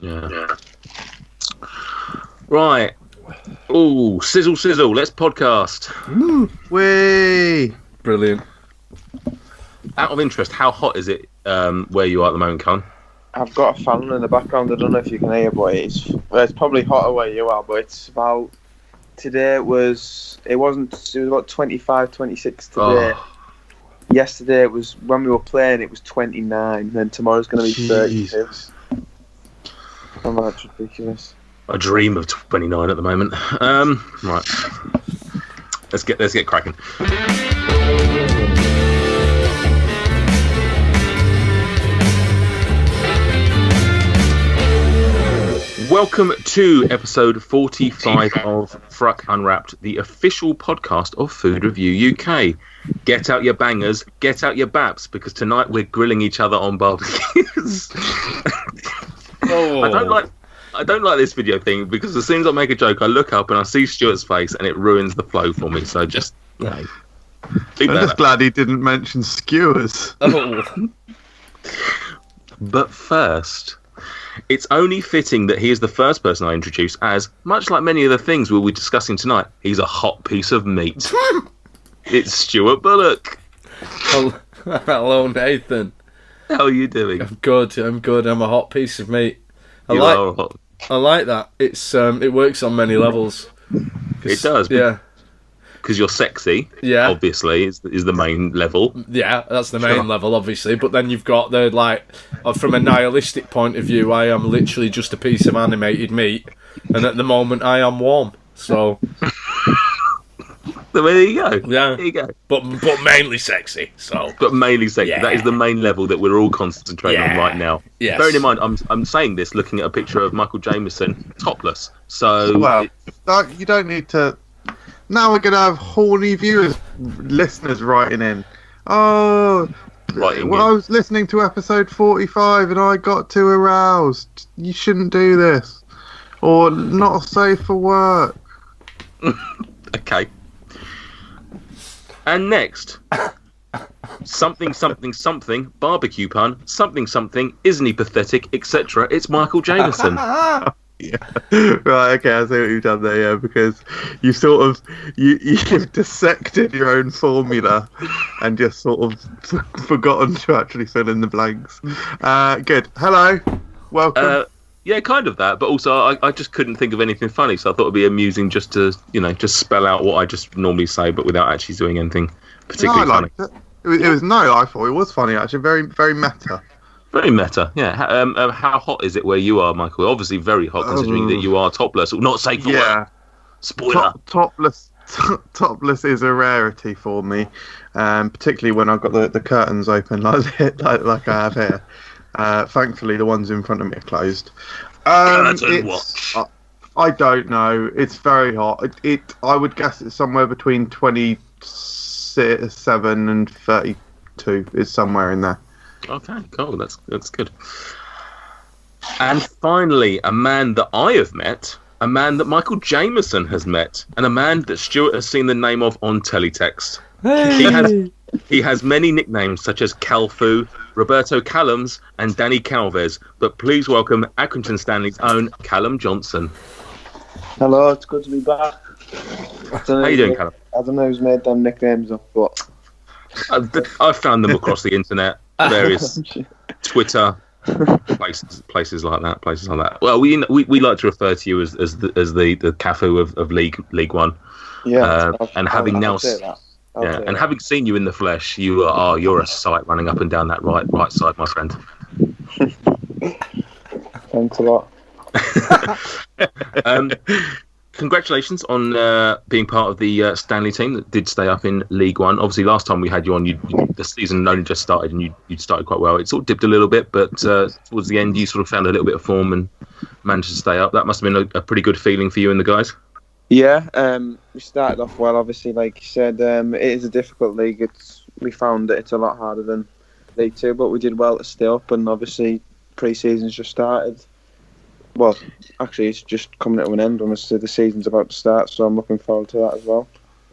Yeah. Right. Ooh, sizzle, sizzle. Let's podcast. Whee! Brilliant. Out of interest, how hot is it where you are at the moment, Callum? I've got a fan in the background. I don't know if you can hear, but it's probably hotter where you are. But it's about today. It was about 25, 26 today. Oh. Yesterday it was when we were playing. It was 29, and then tomorrow's going to be 32. Oh, that's ridiculous. I dream of 29 at the moment. Right. Let's get cracking. Welcome to episode 45 of FRUK Unwrapped, the official podcast of Food Review UK. Get out your bangers, get out your baps, because tonight we're grilling each other on barbecues. Oh. I don't like this video thing because as soon as I make a joke, I look up and I see Stuart's face and it ruins the flow for me. So just, be I'm better. just glad he didn't mention skewers. Oh. But first, it's only fitting that he is the first person I introduce as, much like many of the things we'll be discussing tonight, he's a hot piece of meat. It's Stuart Bullock. Hello, Nathan. How are you doing? I'm good. I'm a hot piece of meat. I like that. It's it works on many levels. It does. Yeah. Because you're sexy. Yeah. Obviously, is the main level. Yeah, that's the main level, obviously. But then you've got the from a nihilistic point of view, I am literally just a piece of animated meat, and at the moment I am warm. So. So there you go. Yeah. There you go. But mainly sexy. So. But mainly sexy. Yeah. That is the main level that we're all concentrating on right now. Yes. Bearing in mind, I'm saying this looking at a picture of Michael Jamieson topless. So. Well, you don't need to. Now we're going to have horny listeners writing in. I was listening to episode 45 and I got too aroused. You shouldn't do this. Or not safe for work. Okay. And next, something, barbecue pun, something, isn't he pathetic, etc. It's Michael Jamieson. Yeah. Right, okay, I see what you've done there, yeah, because you've dissected your own formula and just sort of forgotten to actually fill in the blanks. Good. Hello. Welcome. Yeah, kind of that, but also I just couldn't think of anything funny, so I thought it'd be amusing just to, just spell out what I just normally say, but without actually doing anything particularly funny. I thought it was funny, actually. Very, very meta. Very meta, yeah. How hot is it where you are, Michael? Obviously very hot, considering that you are topless. Not safe for work. Spoiler. Topless is a rarity for me, particularly when I've got the curtains open like I have here. Thankfully, the ones in front of me are closed. Curtain watch. I don't know. It's very hot. I would guess it's somewhere between 27 and 32. It's somewhere in there. Okay, cool. That's good. And finally, a man that I have met, a man that Michael Jamieson has met, and a man that Stuart has seen the name of on teletext. Hey. He has many nicknames such as Calfu, Roberto Callums, and Dani Calves. But please welcome Accrington Stanley's own Callum Johnson. Hello, it's good to be back. How you doing, Callum? I don't know who's made them nicknames up, but I've found them across the internet, various Twitter, places like that. Well, we like to refer to you as the Cafu of League One. Yeah, and having now. And having seen you in the flesh, you're a sight running up and down that right side, my friend. Thanks a lot. Congratulations on being part of the Stanley team that did stay up in League One. Obviously, last time we had you on, the season only just started, and you'd started quite well. It sort of dipped a little bit, but towards the end, you sort of found a little bit of form and managed to stay up. That must have been a pretty good feeling for you and the guys. Yeah, we started off well. Obviously, like you said, it is a difficult league. We found that it's a lot harder than League Two, but we did well to stay up. And obviously, pre-season's just started. Well, actually, it's just coming to an end. Honestly, the season's about to start, so I'm looking forward to that as well.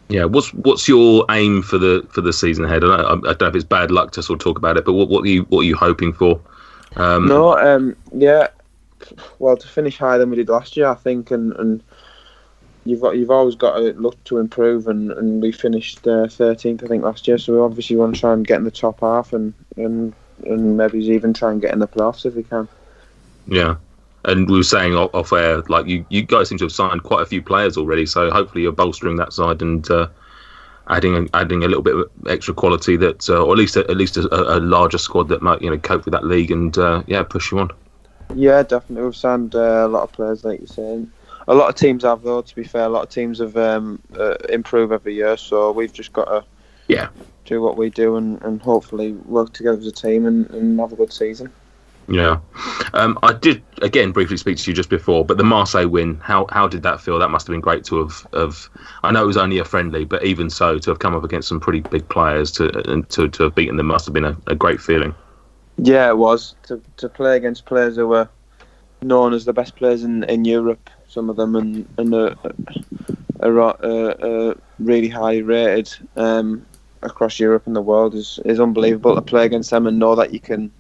Yeah, what's your aim for the season ahead? I don't know if it's bad luck to sort of talk about it, but what are you hoping for? Yeah, well, to finish higher than we did last year, I think, and you've always got to look to improve, and we finished 13th, I think, last year. So we obviously want to try and get in the top half, and maybe even try and get in the playoffs if we can. Yeah. And we were saying off air, like you guys seem to have signed quite a few players already, so hopefully you're bolstering that side and adding a little bit of extra quality that, or at least a larger squad that might cope with that league and push you on. Yeah, definitely. We've signed a lot of players, like you're saying. A lot of teams have, though. To be fair, a lot of teams have improved every year, so we've just got to do what we do and hopefully work together as a team and have a good season. Yeah, I did again briefly speak to you just before, but the Marseille win, how did that feel? That must have been great to have. I know it was only a friendly, but even so, to have come up against some pretty big players to have beaten them must have been a great feeling. Yeah, it was to play against players who were known as the best players in Europe. Some of them and are really highly rated across Europe and the world is unbelievable. To play against them and know that you can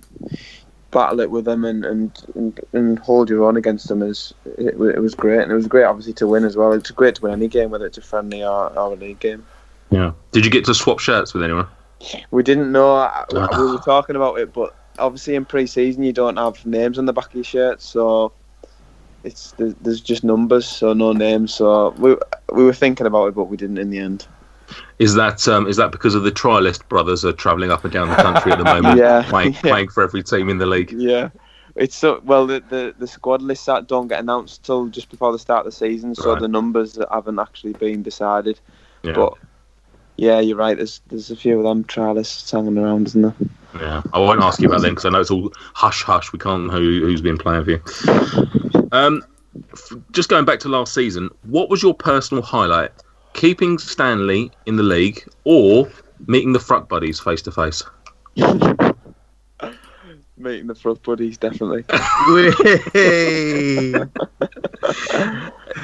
battle it with them and hold your own against them it was great, and it was great obviously to win as well. It's great to win any game, whether it's a friendly or a league game. Yeah. Did you get to swap shirts with anyone? We didn't know. We were talking about it, but obviously in pre-season you don't have names on the back of your shirts, so there's just numbers, so no names. So we were thinking about it, but we didn't in the end. Is that because of the trialist brothers are travelling up and down the country at the moment, playing for every team in the league? Yeah, it's so well. The squad lists that don't get announced till just before the start of the season, so the numbers haven't actually been decided. Yeah. But yeah, you're right. There's a few of them trialists hanging around, isn't there? Yeah, I won't ask you about them because I know it's all hush hush. We can't know who's been playing for you. Just going back to last season, what was your personal highlight? Keeping Stanley in the league or meeting the FRUK buddies face to face? Meeting the FRUK buddies, definitely.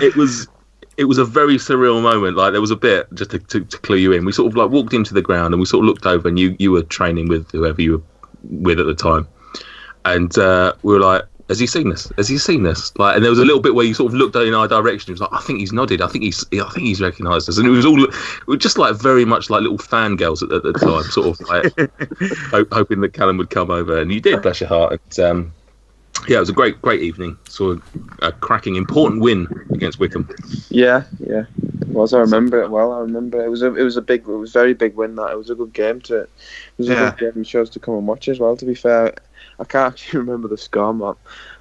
It was a very surreal moment. Like there was a bit just to clue you in. We sort of like walked into the ground and we sort of looked over, and you were training with whoever you were with at the time, and we were like, "Has he seen this? Has he seen this?" Like, and there was a little bit where you sort of looked in our direction. He was like, "I think he's nodded. I think he's recognised us." And we were just like very much like little fangirls at the time, sort of like hoping that Callum would come over, and he did. Bless your heart. And, yeah, it was a great evening. So a cracking, important win against Wycombe. Yeah, it was. I remember it well. I remember it was a very big win. That it was a good game It was a good game. We chose to come and watch as well. To be fair, I can't actually remember the score, man.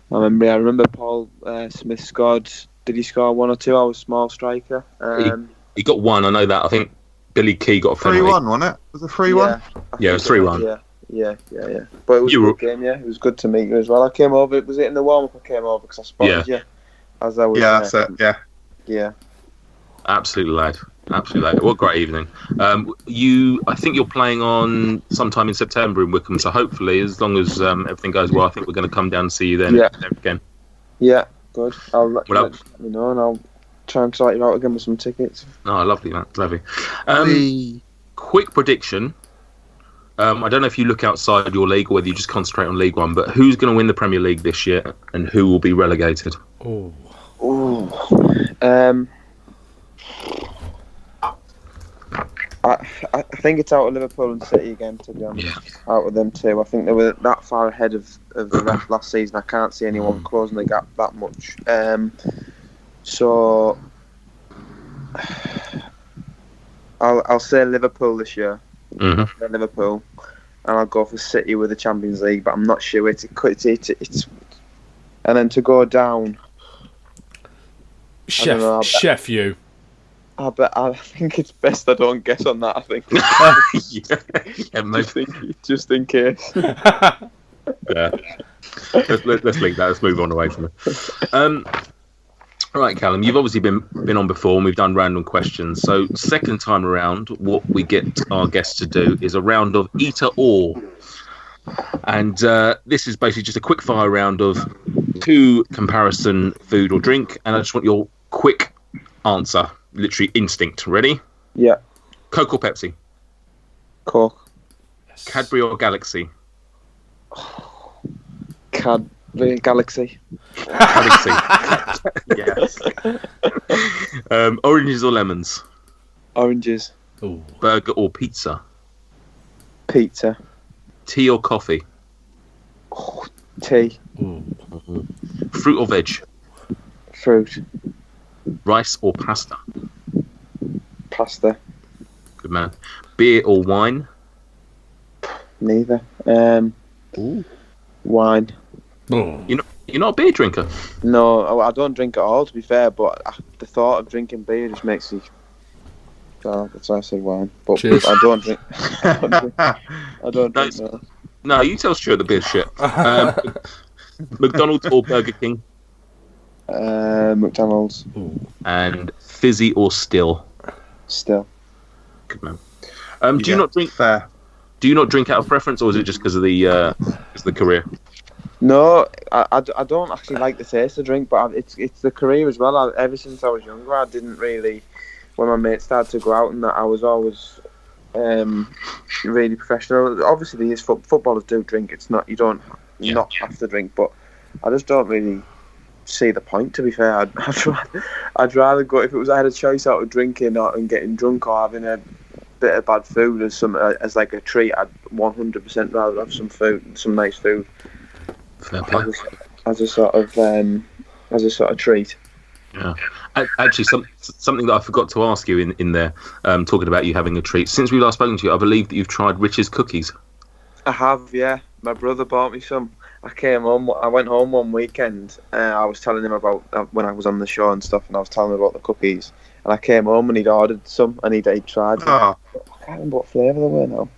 I remember Paul Smith scored. Did he score one or two? I was small striker. He got one. I know that. I think Billy Key got a penalty. 3-1, wasn't it? Was it 3-1? Yeah, it was 3-1. Yeah. But it was a good game, yeah. It was good to meet you as well. I came over. Was it in the warm-up I came over because I spotted you? As I was, that's it, yeah. Yeah. Absolute lad. What a great evening. I think you're playing on sometime in September in Wycombe, so hopefully, as long as everything goes well, I think we're going to come down and see you then again. Yeah, good. I'll let me know, and I'll try and sort you out again with some tickets. Oh, lovely, man. Lovely. Quick prediction. I don't know if you look outside your league or whether you just concentrate on League One, but who's going to win the Premier League this year and who will be relegated? I think it's out of Liverpool and City again, to be honest. Yeah. Out of them two. I think they were that far ahead of the rest last season. I can't see anyone closing the gap that much. So I'll say Liverpool this year. Mm-hmm. Liverpool, and I'll go for City with the Champions League, but I'm not sure it's and then to go down. Chef, you. I think it's best I don't guess on that. I think. Just in case. Yeah. Let's leave that. Let's move on away from it. All right, Callum, you've obviously been on before and we've done random questions. So second time around, what we get our guests to do is a round of either or. And this is basically just a quick fire round of two comparison food or drink. And I just want your quick answer, literally instinct. Ready? Yeah. Coke or Pepsi? Coke. Cadbury or Galaxy? The Galaxy. Galaxy. Yes. Oranges or lemons? Oranges. Ooh. Burger or pizza? Pizza. Tea or coffee? Tea. Ooh. Fruit or veg? Fruit. Rice or pasta? Pasta. Good man. Beer or wine? Neither. Ooh. Wine. Ooh. You're not a beer drinker? No, I don't drink at all, to be fair, but the thought of drinking beer just makes me... Oh, that's why I said wine. But Cheers. I don't drink... I don't drink, no. No, you tell Stuart the beer shit. McDonald's or Burger King? McDonald's. Ooh. And fizzy or still? Still. Good man. Do you not drink? Fair. Do you not drink out of preference, or is it just because of the career? No, I don't actually like the taste of drink, but it's the career as well. Ever since I was younger, I didn't really... When my mates started to go out and that, I was always really professional. Obviously, these footballers do drink. It's not... You don't not have to drink, but I just don't really see the point, to be fair. I'd rather go... If it was I had a choice out of drinking and getting drunk or having a bit of bad food as like a treat, I'd 100% rather have some food, some nice food. Fair play. As a sort of treat. Yeah. Actually, something that I forgot to ask you in there, talking about you having a treat. Since we last spoken to you, I believe that you've tried Rich's cookies. I have, yeah. My brother bought me some. I went home one weekend. I was telling him about when I was on the show and stuff, and I was telling him about the cookies. And I came home and he'd ordered some, and he'd tried them. Oh. I can't remember what flavour they were now.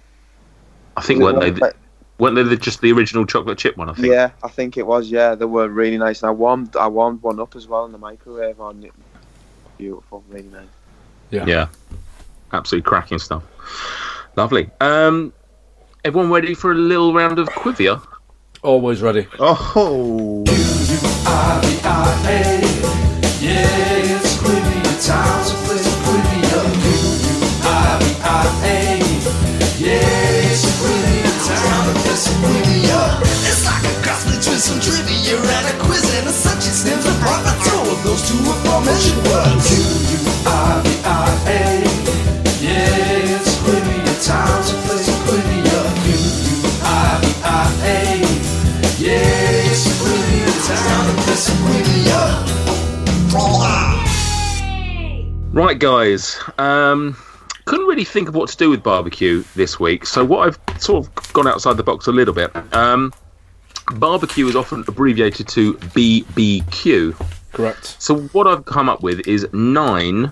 I think weren't they just the original chocolate chip one? I think. Yeah, I think it was. Yeah, they were really nice, and I warmed one up as well in the microwave. On it, beautiful, really nice. Yeah, absolutely cracking stuff. Lovely. Everyone ready for a little round of Quivia? Always ready. Oh. Quivia, yes, Quivia, times and places, Quivia. Quivia, yes, Quivia, times and places, Quivia. It's like a cross between some trivia and a quiz, and as such it stands a proper two of those two aforementioned words. Quivia, yes, Quivia, times and places, Quivia. Quivia, yes, Quivia, times and places, Quivia. Right, guys. Couldn't really think of what to do with barbecue this week, so what I've sort of gone outside the box a little bit. Barbecue is often abbreviated to BBQ. Correct. So what I've come up with is 9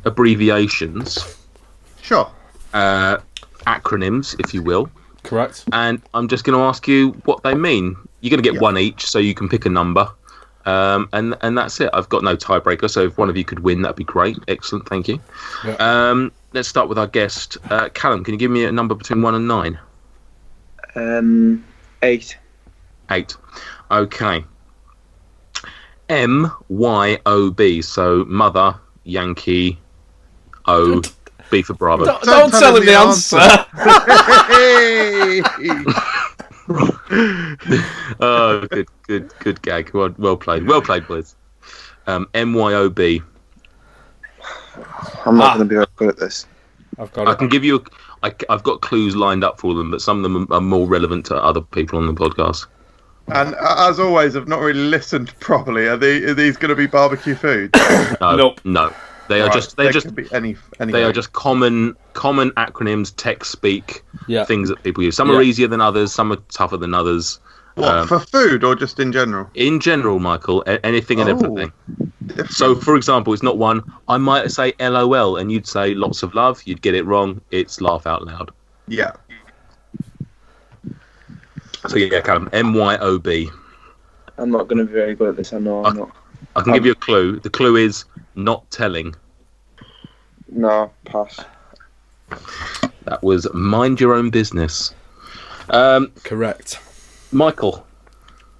abbreviations, Sure. acronyms, if you will, Correct. and I'm just going to ask you what they mean. You're going to get one each, so you can pick a number. And that's it. I've got no tiebreaker, so if one of you could win, that'd be great. Excellent, thank you. Yeah. Let's start with our guest. Callum, can you give me a number between 1 and 9? 8. 8. Okay. MYOB, so Mother, Yankee, O, B for Bravo. Don't tell him the answer. Oh, good gag. Well played, boys. MYOB. I'm not going to be very good at this. I've got it. I can give you. I've got clues lined up for them, but some of them are more relevant to other people on the podcast. And as always, I've not really listened properly. Are these going to be barbecue food? Nope. No. They are just. They're just. Could be any They are just common acronyms, tech speak, Yeah. things that people use. Some are easier than others. Some are tougher than others. What, for food or just in general? In general, Michael, anything and everything. So, for example, it's not one. I might say LOL, and you'd say lots of love. You'd get it wrong. It's laugh out loud. Yeah. So yeah, Callum, MYOB. I'm not going to be very good at this. I know I'm not. I can give you a clue. The clue is not telling. No, pass. That was mind your own business. Correct. Michael.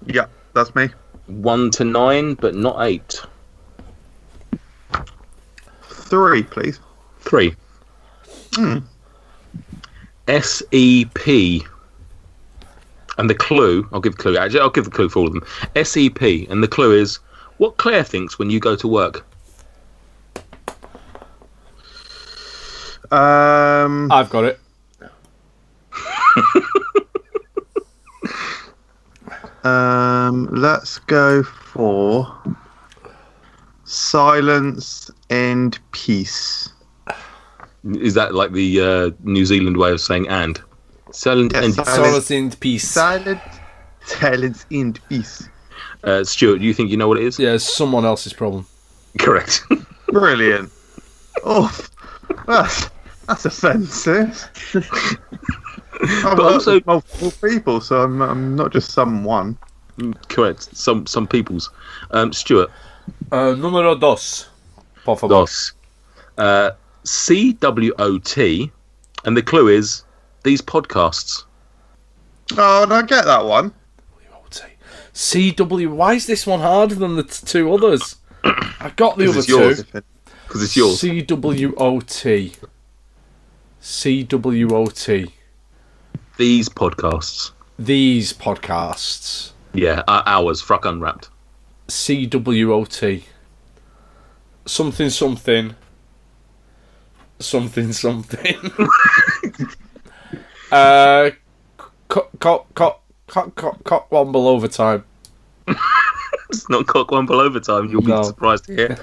Yeah, that's me. 1 to 9, but not 8. 3, please. 3. SEP. And the clue, I'll give the clue. Actually, I'll give the clue for all of them. SEP, and the clue is what Claire thinks when you go to work. I've got it. Let's go for silence and peace. Is that like the New Zealand way of saying and? Silence and peace. Silence and peace. Stuart, do you think you know what it is? Yeah, it's someone else's problem. Correct. Brilliant. Oh, that's offensive. But also multiple people, so I'm not just someone. Correct. Some people's. Stuart. Número dos. Por favor. Dos. CWOT, and the clue is these podcasts. Oh, and I get that one. CW. Why is this one harder than the two others? I got the other yours. two. Because it's yours. CWOT. CWOT. These podcasts. These podcasts. Yeah, ours. FRUK Unwrapped. CWOT. Something. Cock Womble overtime. It's not Cock Womble overtime. You'll be surprised to hear.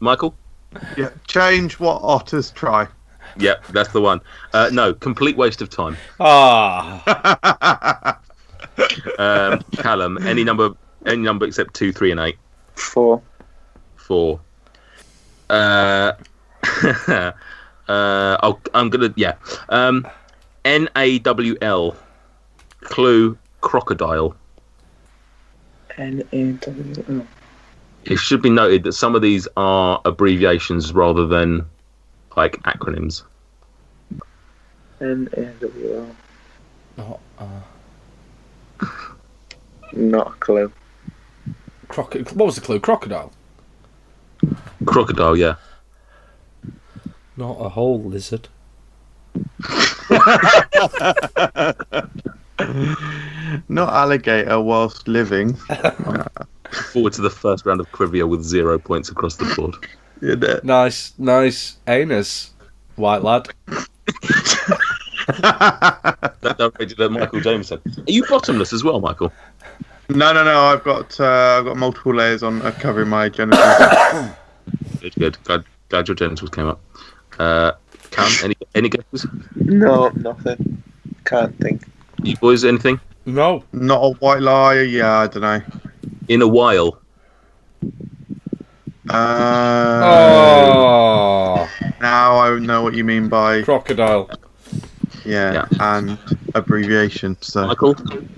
Michael? Yeah, change what otters try. Yep, that's the one. No, complete waste of time. Callum, any number except 2, 3, and 8. 4. 4. I'm gonna NAWL. Clue: crocodile. NAWL. It should be noted that some of these are abbreviations rather than like acronyms. NAWL. Not a clue. What was the clue? Crocodile. Crocodile, yeah. Not a whole lizard. Not alligator whilst living. Forward to the first round of Quivia with 0 points across the board. Nice anus, white lad. That rated at Michael Jameson. Are you bottomless as well, Michael? No. I've got multiple layers on covering my genitals. Good. Glad your genitals came up. Cam, any guesses? No, nothing. Can't think. You boys, anything? No. Not a white lie. Yeah, I don't know. In a while. Now I know what you mean by crocodile. Yeah, and abbreviation. So, Michael, could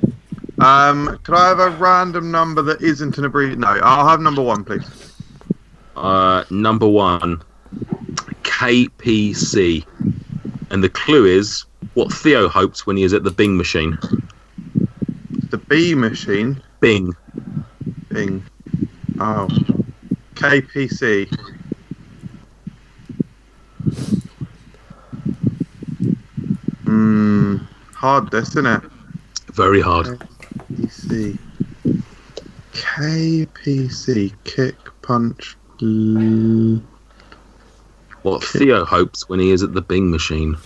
I have a random number that isn't an abbreviation? No, I'll have number 1, please. Number 1, KPC, and the clue is what Theo hopes when he is at the Bing machine. The B machine. Bing. Oh, KPC. Hard this, isn't it? Very hard. KPC. Kick, punch. What Theo hopes when he is at the Bing machine.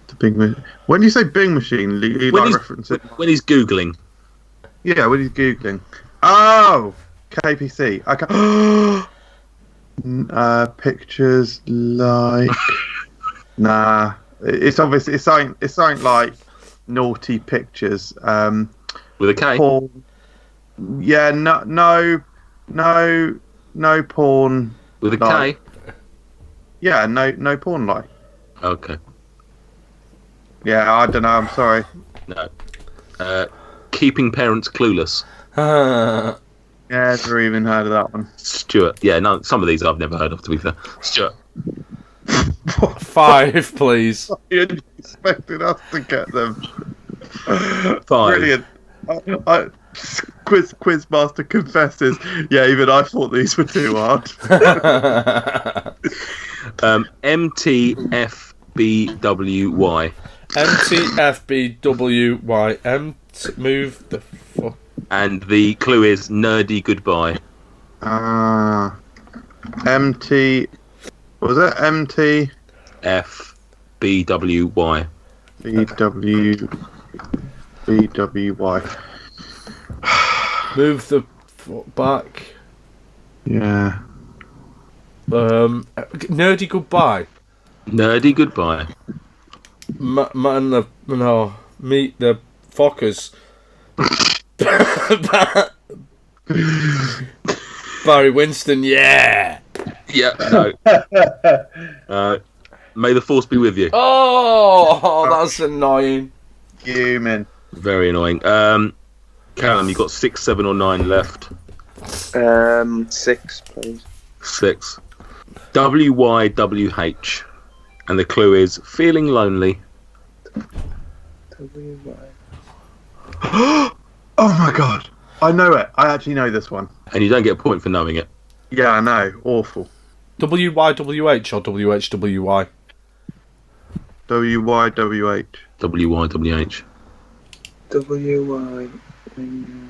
The Bing. When you say Bing machine, you like reference it when he's googling. Yeah, when he's googling. Oh, KPC. Okay. Pictures like. Nah, it's obviously it's something like naughty pictures. With a K. Porn. Yeah, no porn. With a like. K. Yeah, no porn like. Okay. Yeah, I don't know. I'm sorry. No. Keeping parents clueless. Yeah, never even heard of that one. Stuart. Yeah, no. Some of these I've never heard of. To be fair, Stuart. 5, please. You expected us to get them. 5. Brilliant. Quizmaster confesses. Yeah, even I thought these were too hard. MTFBWY. MTFBWY. Move the fuck. And the clue is nerdy goodbye. MT. What was it? MT. FBWY. BWY. Move the foot back. Yeah. Nerdy goodbye. Nerdy goodbye. Meet the fuckers. Barry Winston, yeah. Yeah, no. May the force be with you. Oh, that's annoying. Human. Very annoying. Callum, you got 6, 7, or 9 left. 6, please. 6. WYWH. And the clue is feeling lonely. Oh my god. I know it. I actually know this one. And you don't get a point for knowing it. Yeah, I know. Awful. WYWH or WHWY? WYWH. WYWH. WY. The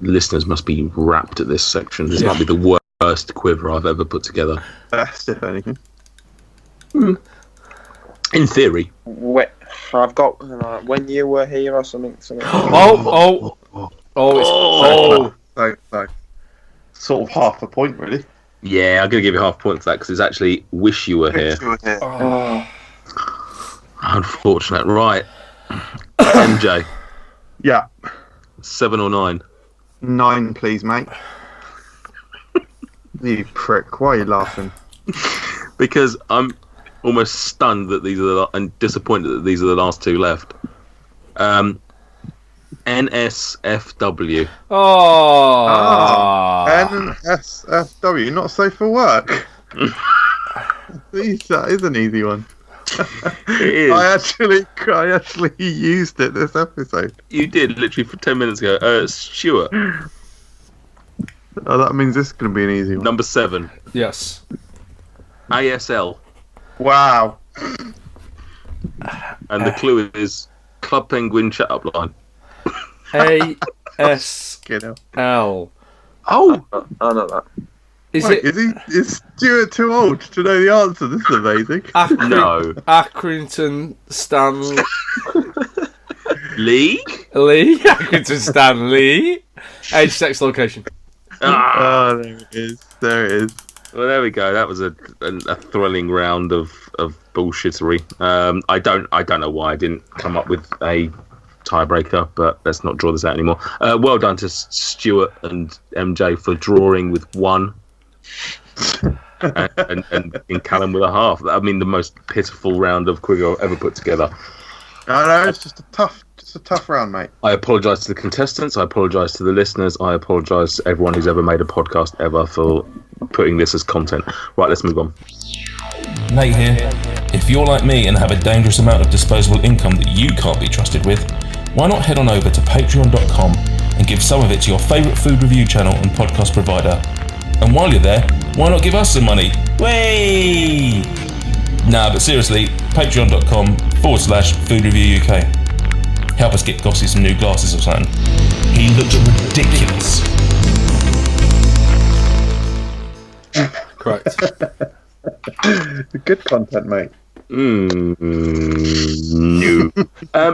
listeners must be wrapped at this section. This might be the worst quiver I've ever put together. Best, if anything. In theory. Wait, I've got when you were here or something. Oh, So, sort of half a point, really. Yeah, I'm going to give you half a point for that because it's actually wish you were here. Oh. Unfortunate. Right. MJ. Yeah. 7 or 9? 9, please, mate. You prick. Why are you laughing? Because I'm almost stunned that these are and disappointed that these are the last 2 left. NSFW. Oh. NSFW, not safe for work. That is an easy one. It is. I actually used it this episode. You did, literally, for 10 minutes ago. Stuart. Oh, that means this is going to be an easy one. Number 7. Yes. ASL. Wow. And the clue is Club Penguin chat up line. ASL. Oh! I know that. Is Stuart too old to know the answer? This is amazing. No. Accrington Stanley. League? Accrington Stanley. Age, sex, location. Oh, there it is. Well, there we go. That was a thrilling round of bullshittery. I don't know why I didn't come up with a tiebreaker, but let's not draw this out anymore. Well done to Stuart and MJ for drawing with 1, and Callum with a half. I mean, the most pitiful round of Quivia I've ever put together. No, it's just a tough round, mate. I apologise to the contestants. I apologise to the listeners. I apologise to everyone who's ever made a podcast ever for putting this as content. Right, let's move on. Nate here. If you're like me and have a dangerous amount of disposable income that you can't be trusted with, why not head on over to patreon.com and give some of it to your favourite food review channel and podcast provider. And while you're there, why not give us some money? Way! Nah, but seriously, patreon.com/food review UK. Help us get Gossy some new glasses or something. He looks ridiculous. Correct. Good content, mate. No.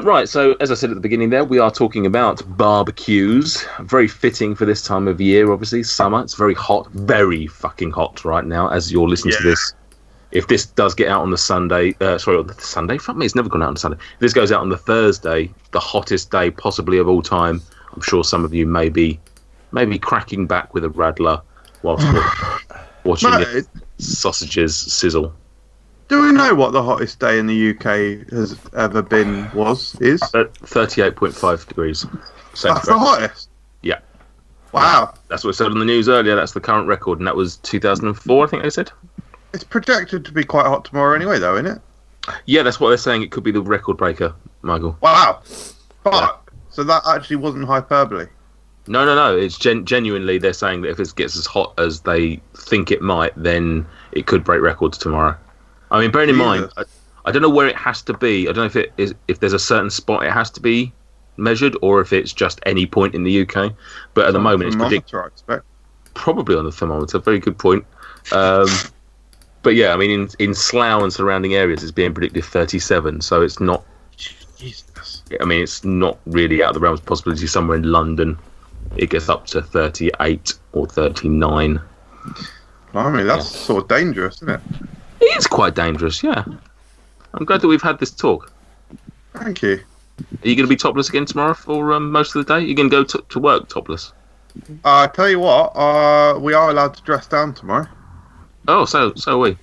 Right, so as I said at the beginning there, we are talking about barbecues. Very fitting for this time of year, obviously. Summer. It's very hot. Very fucking hot right now as you're listening to this. If this does get out on the Sunday, on the Sunday? Fuck me, it's never gone out on Sunday. If this goes out on the Thursday, the hottest day possibly of all time, I'm sure some of you may be cracking back with a radler whilst watching the sausages sizzle. Do we know what the hottest day in the UK has ever is? At 38.5 degrees centigrade. That's the hottest? Yeah. Wow. That's what it said on the news earlier. That's the current record, and that was 2004, I think they said. It's projected to be quite hot tomorrow anyway, though, isn't it? Yeah, that's what they're saying. It could be the record breaker, Michael. Wow. Fuck. So that actually wasn't hyperbole. No. It's genuinely, they're saying that if it gets as hot as they think it might, then it could break records tomorrow. I mean, bearing in mind, I don't know where it has to be. I don't know if there's a certain spot it has to be measured or if it's just any point in the UK. But at the moment, it's thermometer, I expect. Probably on the thermometer. Very good point. But yeah, I mean, in Slough and surrounding areas, it's being predicted 37. So it's not. Jesus. I mean, it's not really out of the realms of possibility. Somewhere in London, it gets up to 38 or 39. I mean, that's sort of dangerous, isn't it? It is quite dangerous, yeah. I'm glad that we've had this talk. Thank you. Are you going to be topless again tomorrow for most of the day? You're going to go to work topless? I tell you what, we are allowed to dress down tomorrow. Oh, so are we.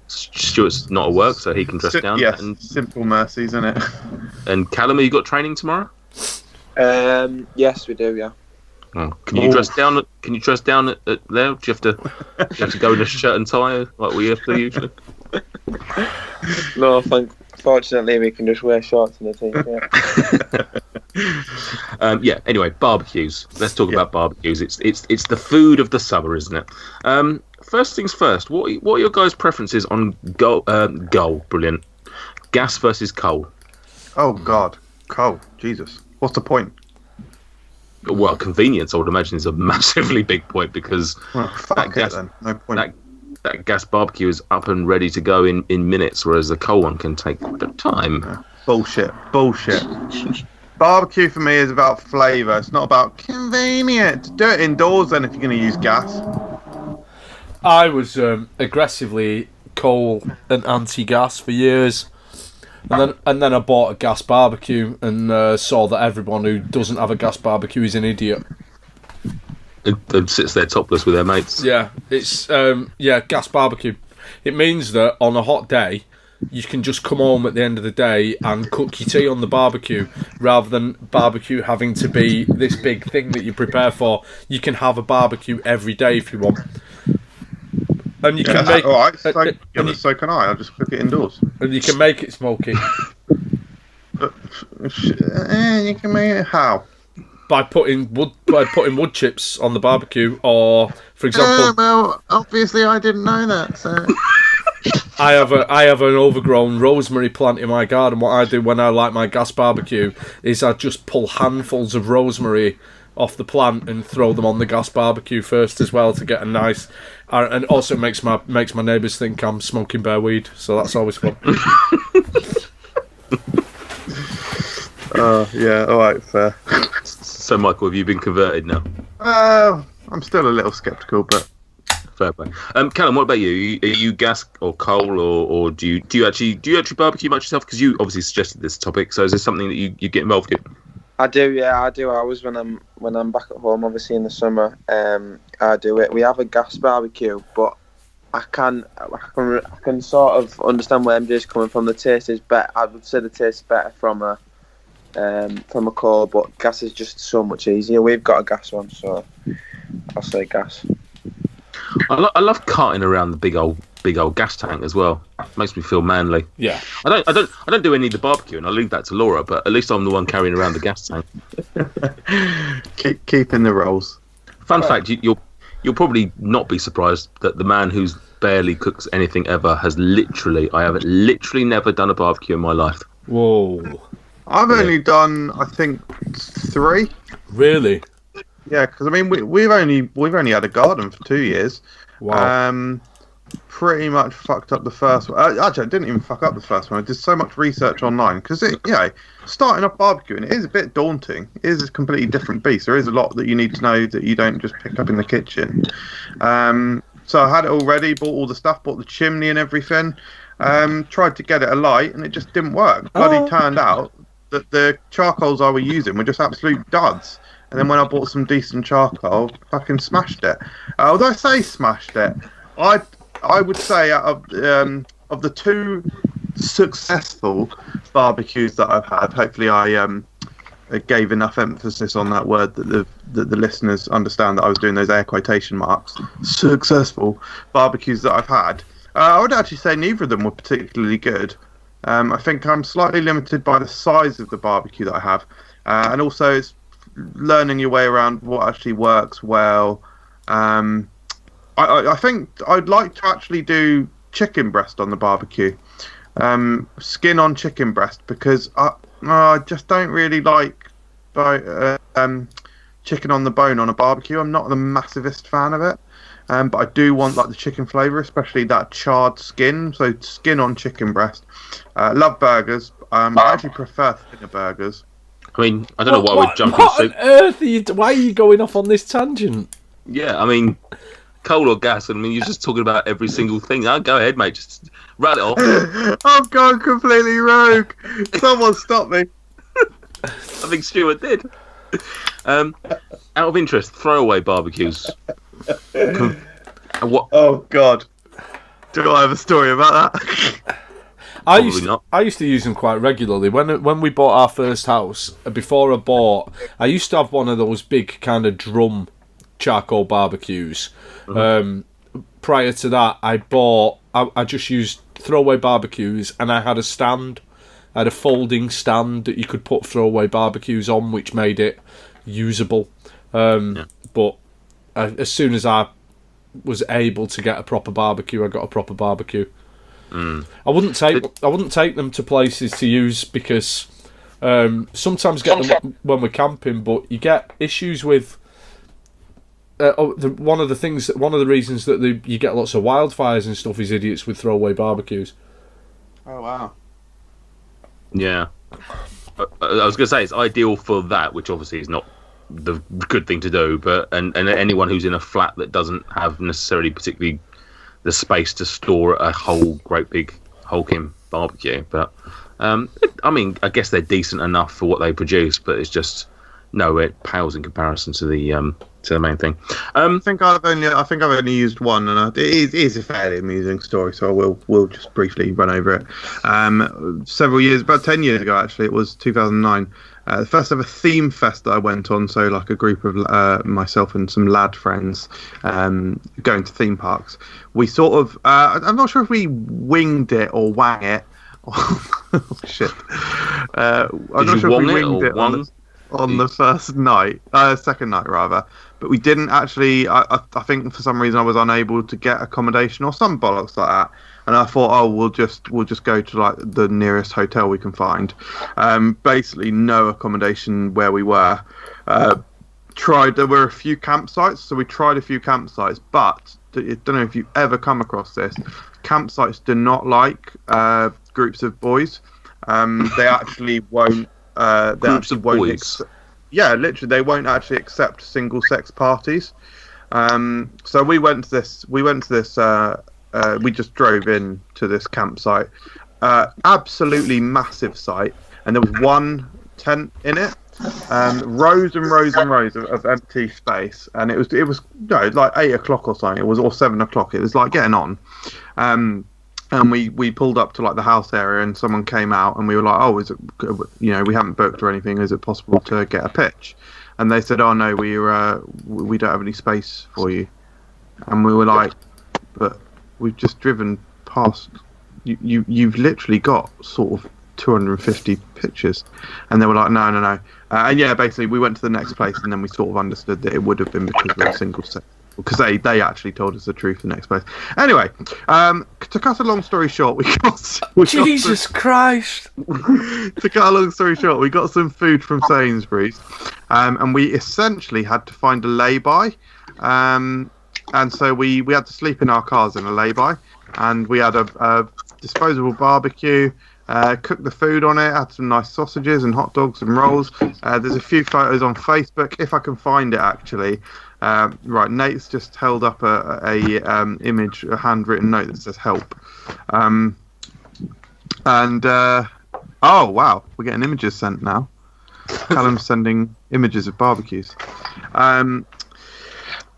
Stuart's not at work, so he can dress down. Yes, simple mercies, isn't it? And Callum, have you got training tomorrow? Yes, we do. Yeah. Oh, can you dress down? Can you dress down at there? Do you have to go in a shirt and tie like we have to usually? No, fortunately, we can just wear shorts and a t-shirt. Yeah. Anyway, barbecues. Let's talk about barbecues. It's the food of the summer, isn't it? First things first. What are your guys' preferences on coal? Brilliant. Gas versus coal. Oh God, coal. Jesus. What's the point? Well, convenience, I would imagine, is a massively big point because Then. No point. That gas barbecue is up and ready to go in minutes, whereas the coal one can take a bit of time. Yeah. Bullshit. Barbecue for me is about flavour. It's not about convenience. Do it indoors then if you're going to use gas. I was aggressively coal and anti-gas for years. And then I bought a gas barbecue and saw that everyone who doesn't have a gas barbecue is an idiot. And sits there topless with their mates. Yeah, it's gas barbecue. It means that on a hot day, you can just come home at the end of the day and cook your tea on the barbecue, rather than barbecue having to be this big thing that you prepare for. You can have a barbecue every day if you want. And you can make all right. So can I. I'll just cook it indoors. And you can make it smoky. You can make it how? By putting wood chips on the barbecue, or for example. Well, obviously I didn't know that. So I have an overgrown rosemary plant in my garden. What I do when I like my gas barbecue is I just pull handfuls of rosemary off the plant and throw them on the gas barbecue first as well to get a nice, and also makes my neighbours think I'm smoking bare weed, so that's always fun. Yeah, all right, fair. So, Michael, have you been converted now? I'm still a little sceptical, but fair play. Callum, what about you? Are you gas or coal, or do you actually barbecue much yourself? Because you obviously suggested this topic. So, is this something that you get involved in? I do, yeah, I do. I always when I'm back at home, obviously in the summer, I do it. We have a gas barbecue, but I can sort of understand where MJ's coming from. The taste is better. I would say the taste is better from a coal, but gas is just so much easier. We've got a gas one, so I'll say gas. I love carting around the big old gas tank as well. Makes me feel manly. Yeah. I don't do any of the barbecue, and I leave that to Laura. But at least I'm the one carrying around the gas tank. Keeping the rolls. Fun fact: you'll probably not be surprised that the man who's barely cooks anything ever I have literally never done a barbecue in my life. Whoa. I've only done, I think, 3. Really? Yeah, because I mean we've only had a garden for 2 years. Wow. Pretty much fucked up the first one. Actually, I didn't even fuck up the first one. I did so much research online because starting off barbecuing, it is a bit daunting. It is a completely different beast. There is a lot that you need to know that you don't just pick up in the kitchen. So I had it all ready, bought all the stuff, bought the chimney and everything. Tried to get it alight and it just didn't work. Bloody turned out that the charcoals I were using were just absolute duds. And then when I bought some decent charcoal, fucking smashed it. Although I say smashed it, I would say out of the 2 successful barbecues that I've had, hopefully I gave enough emphasis on that word that the listeners understand that I was doing those air quotation marks. Successful barbecues that I've had. I would actually say neither of them were particularly good. I think I'm slightly limited by the size of the barbecue that I have, and also it's learning your way around what actually works well. I think I'd like to actually do chicken breast on the barbecue, skin on chicken breast, because I just don't really like chicken on the bone on a barbecue. I'm not the massivest fan of it. But I do want like the chicken flavour, especially that charred skin. So skin on chicken breast. Love burgers. I actually prefer thinner burgers. I mean, I don't know why we're jumping. What on earth are you? Why are you going off on this tangent? Yeah, I mean, coal or gas. I mean, you're just talking about every single thing. Oh, go ahead, mate. Just rattle it off. I've gone completely rogue. Someone stop me. I think Stuart did. Out of interest, throwaway barbecues. What? Oh God! Do I have a story about that? I used to use them quite regularly. When we bought our first house, before I bought, I used to have one of those big kind of drum charcoal barbecues. Mm-hmm. Prior to that, I just used throwaway barbecues, and I had a stand. I had a folding stand that you could put throwaway barbecues on, which made it usable. But as soon as I was able to get a proper barbecue, I got a proper barbecue. I wouldn't take them to places to use because sometimes get them when we're camping, but you get issues with one of the reasons that you get lots of wildfires and stuff is idiots with throwaway barbecues. Oh wow! Yeah, I was going to say it's ideal for that, which obviously is not the good thing to do, but and anyone who's in a flat that doesn't have necessarily particularly the space to store a whole great big hulking barbecue. But I mean, I guess they're decent enough for what they produce, but it's just it pales in comparison to the main thing. I think I've only used one, and it is a fairly amusing story, so we'll just briefly run over it. Several years, about 10 years ago actually, it was 2009. The first ever theme fest that I went on, so like a group of myself and some lad friends going to theme parks. We sort of, I'm not sure if we winged it or wang it. Oh, shit. I'm not sure if we winged it on the first night, second night rather. But we didn't actually, I think for some reason I was unable to get accommodation or some bollocks like that. And I thought, we'll just go to like the nearest hotel we can find. Basically, no accommodation where we were. There were a few campsites, so we tried a few campsites. But I don't know if you've ever come across this. Campsites do not like groups of boys. They actually won't. Groups of boys. Yeah, literally, they won't actually accept single-sex parties. So we went to this. We just drove in to this campsite. Absolutely massive site, and there was one tent in it. Rows and rows and rows of empty space, and it was like 8 o'clock or something. It was or 7 o'clock. It was like getting on. And we pulled up to like the house area, and someone came out, and we were like, is it, we haven't booked or anything. Is it possible to get a pitch? And they said, oh no, we don't have any space for you. And we were like, but we've just driven past. You've literally got sort of 250 pitches. And they were like, no. And yeah, basically we went to the next place, and then we sort of understood that it would have been because we were single sex. Because they actually told us the truth the next place. Anyway, to cut a long story short, Jesus Christ! To cut a long story short, we got some food from Sainsbury's, and we essentially had to find a lay-by, and so we had to sleep in our cars in a lay-by, and we had a disposable barbecue. Cooked the food on it, had some nice sausages and hot dogs and rolls. There's a few photos on Facebook, if I can find it actually. Right, Nate's just held up a image, a handwritten note that says help. Oh wow, we're getting images sent now. Callum's sending images of barbecues.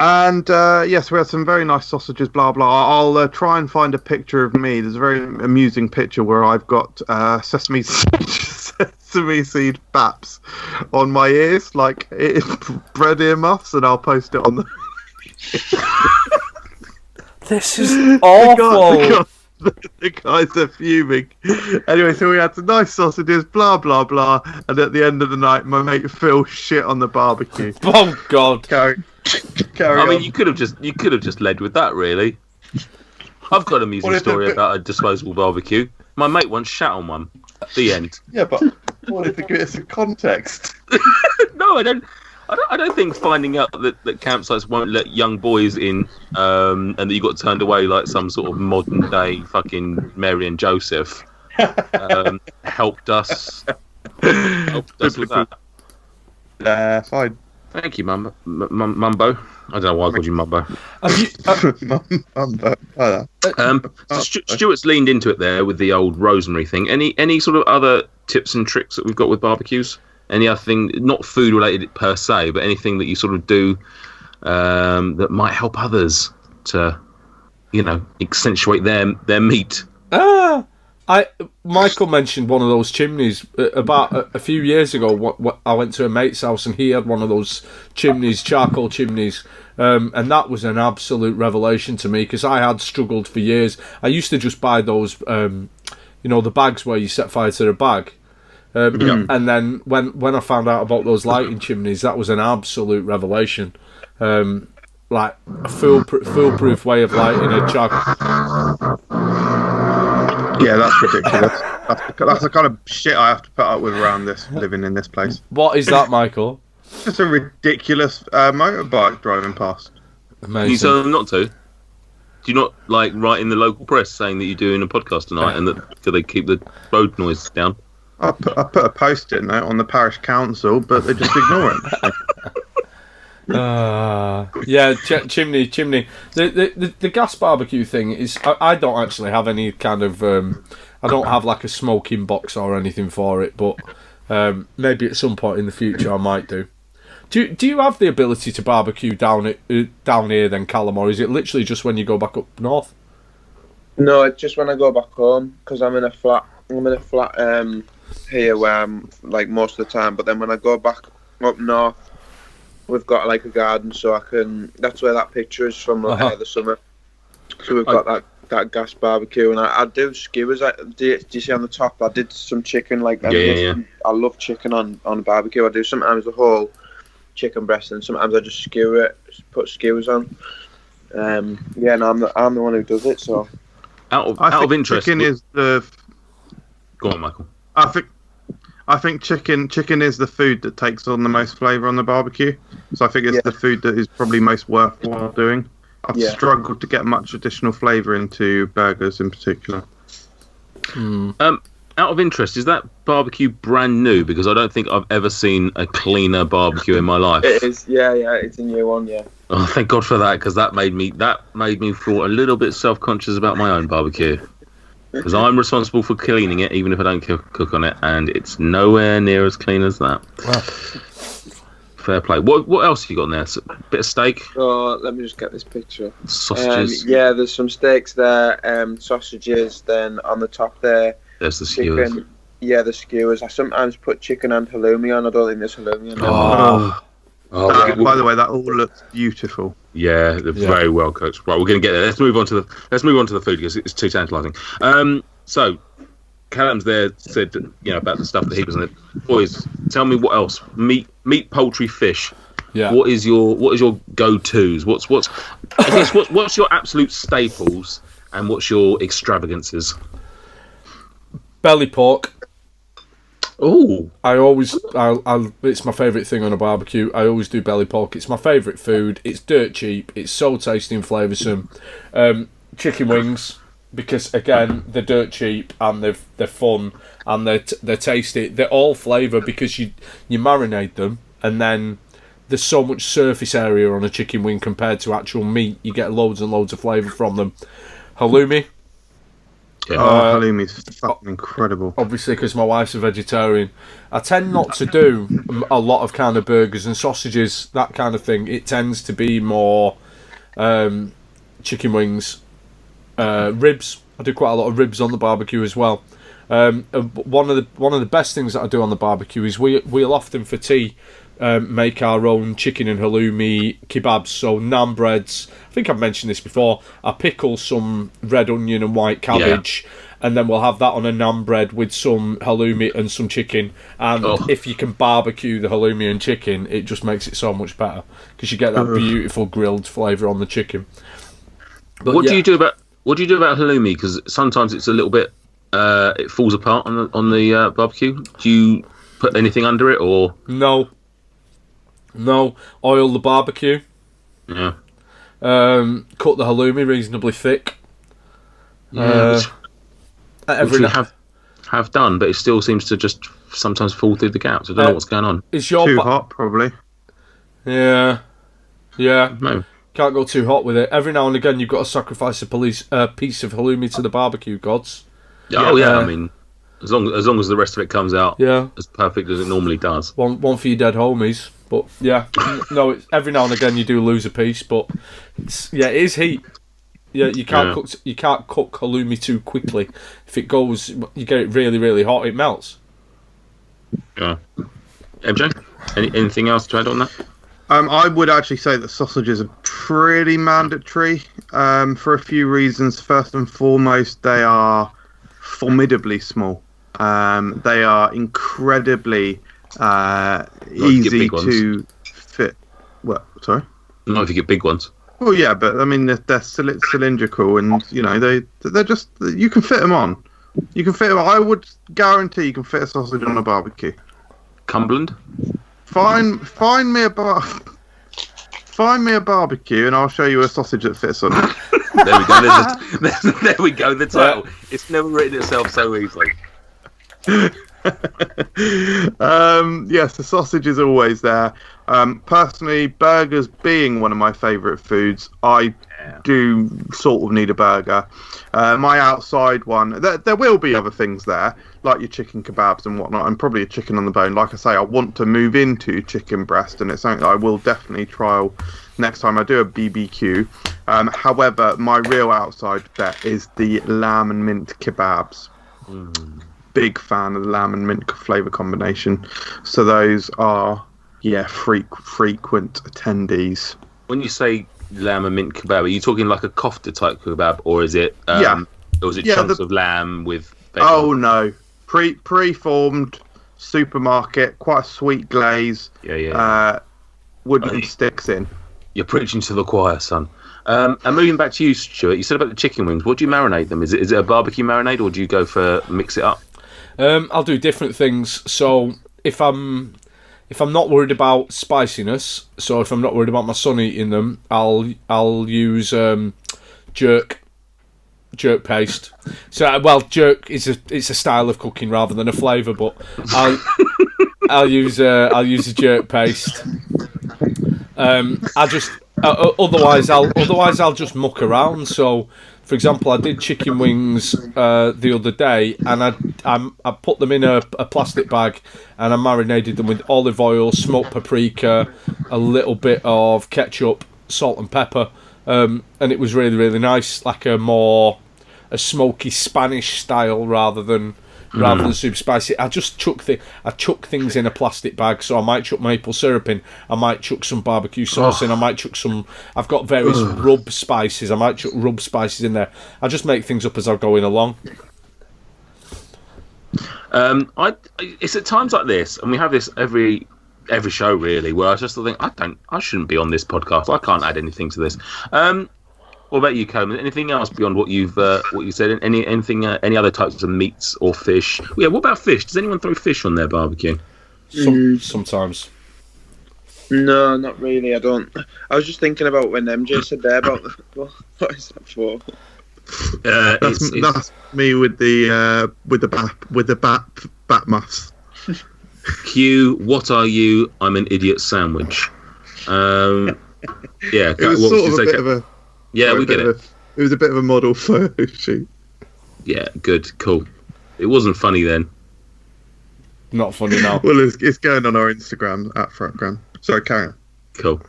Yes, we had some very nice sausages, blah, blah. I'll try and find a picture of me. There's a very amusing picture where I've got sesame seed baps on my ears, like bread earmuffs, and I'll post it on the... This is awful! The guys are fuming. Anyway, so we had some nice sausages, blah, blah, blah, and at the end of the night, my mate Phil shit on the barbecue. Oh, God. Carry I on. mean, you could have just led with that, really. I've got an amusing story about a disposable barbecue. My mate once shat on one. The end. Yeah, but what if it gives some context? No, I don't think finding out that campsites won't let young boys in, and that you got turned away like some sort of modern day fucking Mary and Joseph, helped us. With that. Fine. Thank you, Mumbo. I don't know why I called you Mumbo. So Stuart's leaned into it there with the old rosemary thing. Any sort of other tips and tricks that we've got with barbecues? Any other thing, not food related per se, but anything that you sort of do that might help others to, accentuate their meat? Michael mentioned one of those chimneys about a few years ago. I went to a mate's house and he had one of those chimneys, charcoal chimneys, and that was an absolute revelation to me because I had struggled for years. I used to just buy those, the bags where you set fire to the bag. And then when I found out about those lighting chimneys, that was an absolute revelation. Like a foolproof way of lighting a charcoal. Yeah, that's ridiculous. That's the kind of shit I have to put up with around this, living in this place. What is that, Michael? Just a ridiculous motorbike driving past. Amazing. Can you tell them not to? Do you not write in the local press saying that you're doing a podcast tonight and that they keep the road noise down? I put a post-it note on the parish council, but they just ignore it. Chimney. The gas barbecue thing is. I don't actually have any kind of. I don't have like a smoking box or anything for it, but maybe at some point in the future I might do. Do you have the ability to barbecue down here then, Callum, or is it literally just when you go back up north? No, it's just when I go back home because I'm in a flat. Here where I'm like most of the time, but then when I go back up north, we've got like a garden, so I can. That's where that picture is from the summer. So we've got that gas barbecue, and I do skewers. Do you see on the top? I did some chicken, I love chicken on a barbecue. I do sometimes the whole chicken breast, and sometimes I just skewer it, put skewers on. I'm the one who does it. So out of interest, chicken is the. Go on, Michael. I think chicken is the food that takes on the most flavour on the barbecue. So I think it's the food that is probably most worthwhile doing. I've struggled to get much additional flavour into burgers in particular. Out of interest, is that barbecue brand new? Because I don't think I've ever seen a cleaner barbecue in my life. It is, it's a new one, yeah. Oh, thank God for that, because that made me feel a little bit self-conscious about my own barbecue. Because I'm responsible for cleaning it, even if I don't cook on it, and it's nowhere near as clean as that. Wow. Fair play. What else have you got in there? A bit of steak? Oh, let me just get this picture. Sausages? There's some steaks there, sausages, then on the top there. There's the skewers. Chicken. Yeah, the skewers. I sometimes put chicken and halloumi on. I don't think there's halloumi on there. By the way, that all looks beautiful. Yeah, they're very well cooked. Right, we're going to get there. Let's move on to the food because it's too tantalising. So, Callum's there said about the stuff that he was in it. Boys, tell me what else? Meat, poultry, fish. Yeah. What is your go-tos? What's your absolute staples and what's your extravagances? Belly pork. Oh, it's my favourite thing on a barbecue. I always do belly pork. It's my favourite food. It's dirt cheap. It's so tasty and flavoursome. Chicken wings, because again they're dirt cheap and they're fun and they're tasty. They're all flavour because you marinate them and then there's so much surface area on a chicken wing compared to actual meat. You get loads and loads of flavour from them. Halloumi. Halloumi's fucking incredible. Obviously, because my wife's a vegetarian. I tend not to do a lot of kind of burgers and sausages, that kind of thing. It tends to be more chicken wings, ribs. I do quite a lot of ribs on the barbecue as well. One of the best things that I do on the barbecue is we'll often for tea make our own chicken and halloumi kebabs. So naan breads. I think I've mentioned this before. I pickle some red onion and white cabbage, and then we'll have that on a naan bread with some halloumi and some chicken. And if you can barbecue the halloumi and chicken, it just makes it so much better because you get that beautiful grilled flavour on the chicken. But what do you do about halloumi? Because sometimes it's a little bit it falls apart on the barbecue? Do you put anything under it, or No. Oil the barbecue. yeah? Cut the halloumi reasonably thick. Yeah, which we Every have done, but it still seems to just sometimes fall through the gaps. I don't know what's going on. Is your Too hot, probably. Yeah. No. Can't go too hot with it. Every now and again, you've got to sacrifice a piece of halloumi to the barbecue gods. Oh yeah, I mean, as long as the rest of it comes out as perfect as it normally does. One for your dead homies. But yeah, no. It's, every now and again, you do lose a piece, but it is heat. Yeah, you can't cook halloumi too quickly. If it goes, you get it really, really hot, it melts. Yeah. MJ, anything else to add on that? I would actually say that sausages are pretty mandatory for a few reasons. First and foremost, they are formidably small. They are incredibly easy to fit. What? Sorry? Not if you get big ones. Well, yeah, but I mean they're cylindrical, and you know they're just, you can fit them on. You can fit them. I would guarantee you can fit a sausage on a barbecue. Cumberland. Find me a barbecue, and I'll show you a sausage that fits on it. There we go. There we go. The title. It's never written itself so easily. Yes, the sausage is always there. Personally, burgers being one of my favourite foods, I do sort of need a burger. My outside one, there will be other things there, like your chicken kebabs and whatnot, and probably a chicken on the bone. Like I say, I want to move into chicken breast, and it's something that I will definitely trial next time I do a BBQ. However, my real outside bet is the lamb and mint kebabs. Big fan of the lamb and mint flavour combination. So those are, frequent attendees. When you say lamb and mint kebab, are you talking like a kofta type kebab, or is it chunks of lamb with bacon? Oh no, pre-formed supermarket, quite a sweet glaze. Wooden sticks in. You're preaching to the choir, son. And moving back to you, Stuart, you said about the chicken wings. What do you marinate them? Is it a barbecue marinade, or do you go for mix it up? I'll do different things. So if I'm not worried about spiciness, so if I'm not worried about my son eating them, I'll use jerk paste. So jerk is it's a style of cooking rather than a flavour, but I'll use a jerk paste. Otherwise I'll just muck around. So, for example, I did chicken wings the other day, and I put them in a plastic bag, and I marinated them with olive oil, smoked paprika, a little bit of ketchup, salt and pepper, and it was really, really nice, like a smoky Spanish style rather than super spicy. I just chuck things in a plastic bag. So I might chuck maple syrup in, I might chuck some barbecue sauce in, I might chuck some, I've got various rub spices, I might chuck rub spices in there. I just make things up as I'm going along. It's at times like this, and we have this every show really, where I just think I shouldn't be on this podcast. I can't add anything to this. What about you, Callum? Anything else beyond what you said? Any other types of meats or fish? Yeah. What about fish? Does anyone throw fish on their barbecue? Sometimes. No, not really. I don't. I was just thinking about when MJ said there about what is that for? That's me with the bat muffs. Q. What are you? I'm an idiot sandwich. Yeah. It was sort of a bit of a. Yeah, we get it. It was a bit of a model photo shoot. Yeah, good, cool. It wasn't funny then. Not funny now. Well, it's going on our Instagram at FRUK. Sorry, carry on. Cool.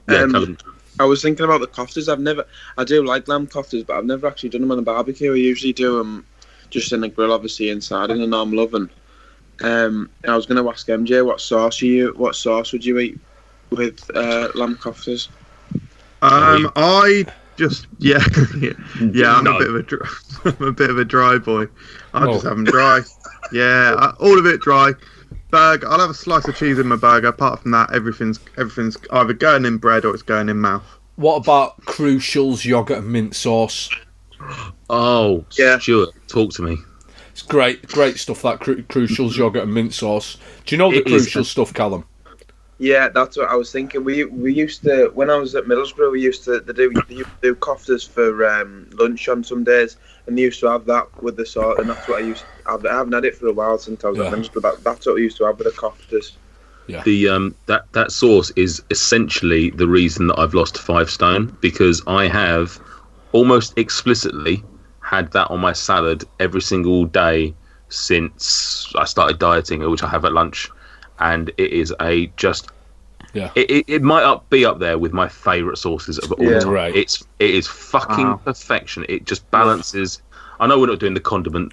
Yeah, Callum. I was thinking about the koftas. I do like lamb koftas, but I've never actually done them on a barbecue. I usually do them just in the grill, obviously inside in a normal oven. I was going to ask MJ what sauce would you eat with lamb koftas? I just I'm a bit of a dry boy. I'll just have them dry. Yeah, all of it dry. Burger. I'll have a slice of cheese in my burger. Apart from that, everything's either going in bread or it's going in mouth. What about Crucial's yogurt and mint sauce? Oh, yeah. Stuart, talk to me. It's great stuff, that Crucials yogurt and mint sauce. Do you know the Crucial stuff, Callum? Yeah, that's what I was thinking. We used to, when I was at Middlesbrough, we used to do koftas for lunch on some days, and they used to have that with the sauce, and that's what I used to have. I haven't had it for a while since I was at Middlesbrough, but that's what we used to have with the koftas. Yeah. The that sauce is essentially the reason that I've lost 5 stone, because I have almost explicitly had that on my salad every single day since I started dieting, which I have at lunch, and it is it might be up there with my favourite sauces of all time. Right. It is fucking perfection. It just balances. I know we're not doing the condiment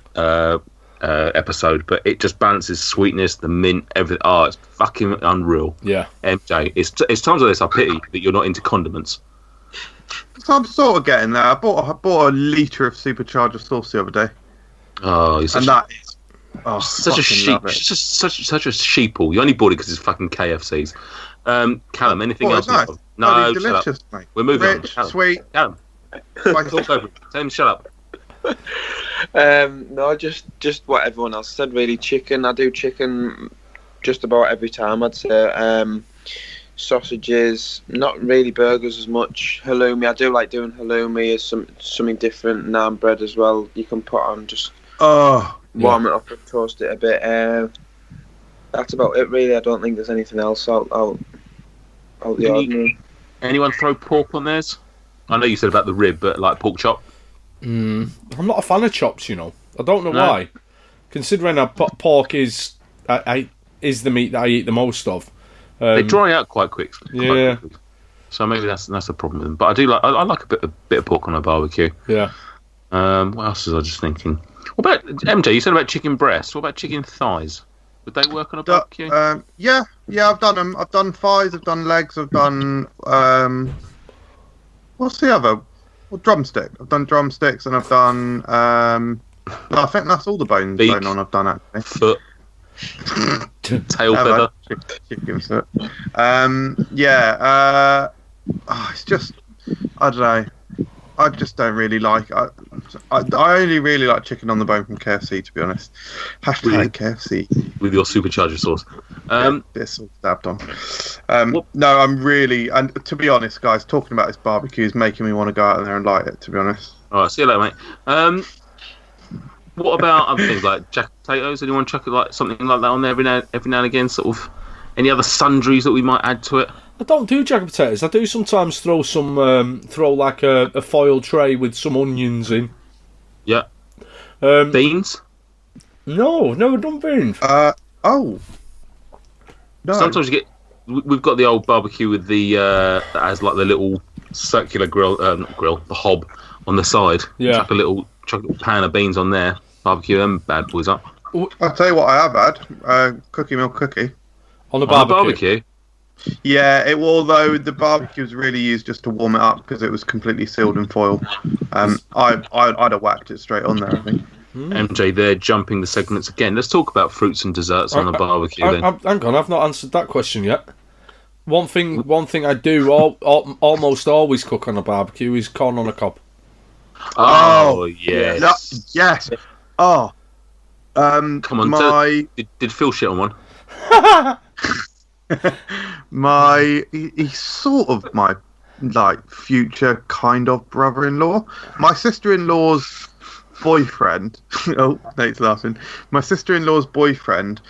episode, but it just balances sweetness, the mint, everything. Oh, it's fucking unreal. Yeah, MJ, it's times like this I pity that you're not into condiments. So I'm sort of getting there. I bought a litre of supercharger sauce the other day. Oh, you're such such a sheep, such a sheeple. You only bought it because it's fucking KFC's. Callum, anything else? Nice. No, delicious, shut up. mate. We're moving Rich, on. sweet. Callum, talk over it. Tell him to shut up. No, just what everyone else said. Really, chicken. I do chicken just about every time, I'd say. Sausages, not really burgers as much. Halloumi, I do like doing halloumi as something different. Naan bread as well. You can put on just warm it up and toast it a bit. That's about it, really. I don't think there's anything else out the ordinary. Anyone throw pork on theirs? I know you said about the rib, but like pork chop. I'm not a fan of chops, you know. I don't know why. Considering pork is the meat that I eat the most of. They dry out quite quick. Yeah. So maybe that's the problem with them. But I do like a bit of pork on a barbecue. Yeah. What else was I just thinking? What about MJ? You said about chicken breasts. What about chicken thighs? Would they work on a barbecue? Yeah, I've done them. I've done thighs. I've done legs. I've done what's the other? Well, drumstick. I've done drumsticks, and I've done. I think that's all the bones going on. I've done actually. Foot. Tail feather. Chicken foot. It's just, I don't know. I just don't really like. I only really like chicken on the bone from KFC, to be honest. Hashtag KFC with your supercharger sauce. Bit salt dabbed on. No, I'm really, and to be honest, guys, talking about this barbecue is making me want to go out there and light it. To be honest. All right, see you later, mate. What about other things like jacket potatoes? Anyone chuck it like something like that on there every now and again? Sort of any other sundries that we might add to it? I don't do jacket potatoes. I do sometimes throw like a foil tray with some onions in. Yeah. Beans? No, never done beans. No. Sometimes we've got the old barbecue with the that has like the little circular grill, the hob on the side. Yeah. Chuck a little pan of beans on there. Barbecue them bad boys up. I'll tell you what I have had. Cookie milk cookie. On the barbecue? Yeah, although the barbecue was really used just to warm it up because it was completely sealed in foil. I'd have whacked it straight on there, I think. MJ, they're jumping the segments again. Let's talk about fruits and desserts on the barbecue then. Hang on, I've not answered that question yet. One thing I do almost always cook on a barbecue is corn on a cob. Oh yes. Yes. Oh. Come on, did Phil shit on one? He's sort of my future kind of brother-in-law. My sister-in-law's boyfriend. Oh, Nate's laughing. My sister-in-law's boyfriend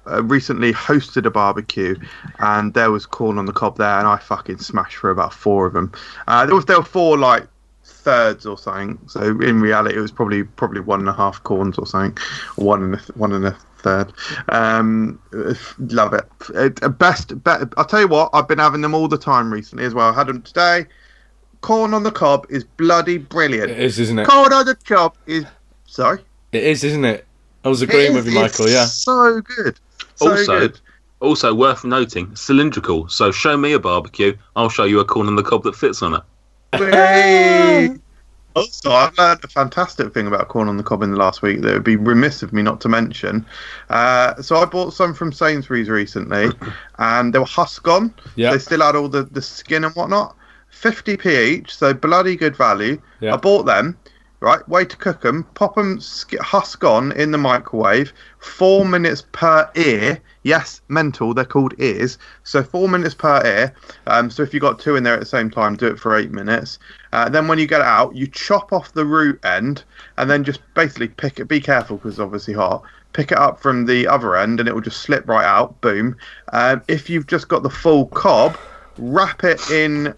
recently hosted a barbecue, and there was corn on the cob there, and I fucking smashed for about 4 of them. There were 4 thirds or something. So in reality, it was probably 1.5 corns or something, one and a third. Love it. Best. I'll tell you what, I've been having them all the time recently as well. I had them today. Corn on the cob is bloody brilliant. It is, isn't it? Corn on the cob is. Sorry. It is, isn't it? I was agreeing with you, Michael. Yeah. So good. Also worth noting, cylindrical. So show me a barbecue, I'll show you a corn on the cob that fits on it. Also, I've learned a fantastic thing about corn on the cob in the last week that it would be remiss of me not to mention. So I bought some from Sainsbury's recently, and they were husk on. Yeah. They still had all the skin and whatnot. 50p each, so bloody good value. Yeah. I bought them. Right, way to cook them. Pop them husk on in the microwave. 4 minutes per ear. Yes, mental. They're called ears. So 4 minutes per ear. So if you've got 2 in there at the same time, do it for 8 minutes. Then when you get it out, you chop off the root end and then just basically pick it. Be careful because it's obviously hot. Pick it up from the other end and it will just slip right out. Boom. If you've just got the full cob, wrap it in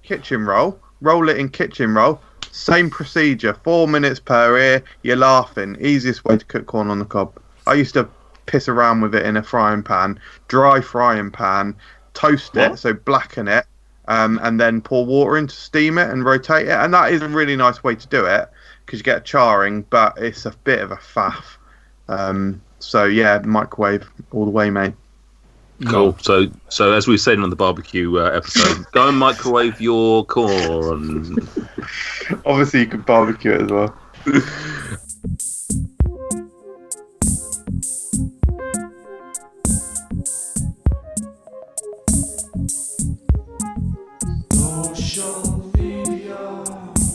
kitchen roll. Roll it in kitchen roll. Same procedure, 4 minutes per ear. You're laughing. Easiest way to cook corn on the cob. I used to piss around with it in a frying pan, dry frying pan, toast it, so blacken it, and then pour water in to steam it and rotate it. And that is a really nice way to do it because you get charring, but it's a bit of a faff. So yeah, microwave all the way, mate. Cool. So as we said on the barbecue episode, go and microwave your corn. Obviously, you can barbecue it as well. Social media,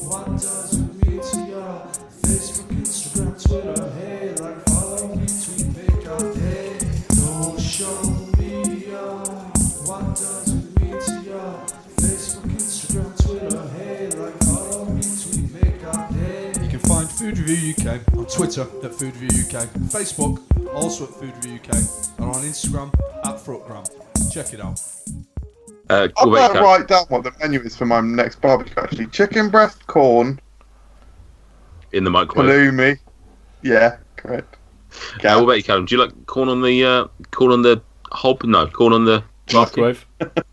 what does it mean to ya? Facebook, Instagram, Twitter, hey, like, follow, retweet, make our day. Social media, what does it mean to ya? Facebook, Instagram, Twitter, hey, like, follow, retweet, make our day. You can find Food Review UK on Twitter at Food Review UK, Facebook also at Food Review UK, and on Instagram at FRUKgram. Check it out. I'll write down what the menu is for my next barbecue. Actually, chicken breast, corn in the microwave. Halloumi. Yeah, correct. What about you, Callum? Do you like corn on the hob? No, corn on the microwave.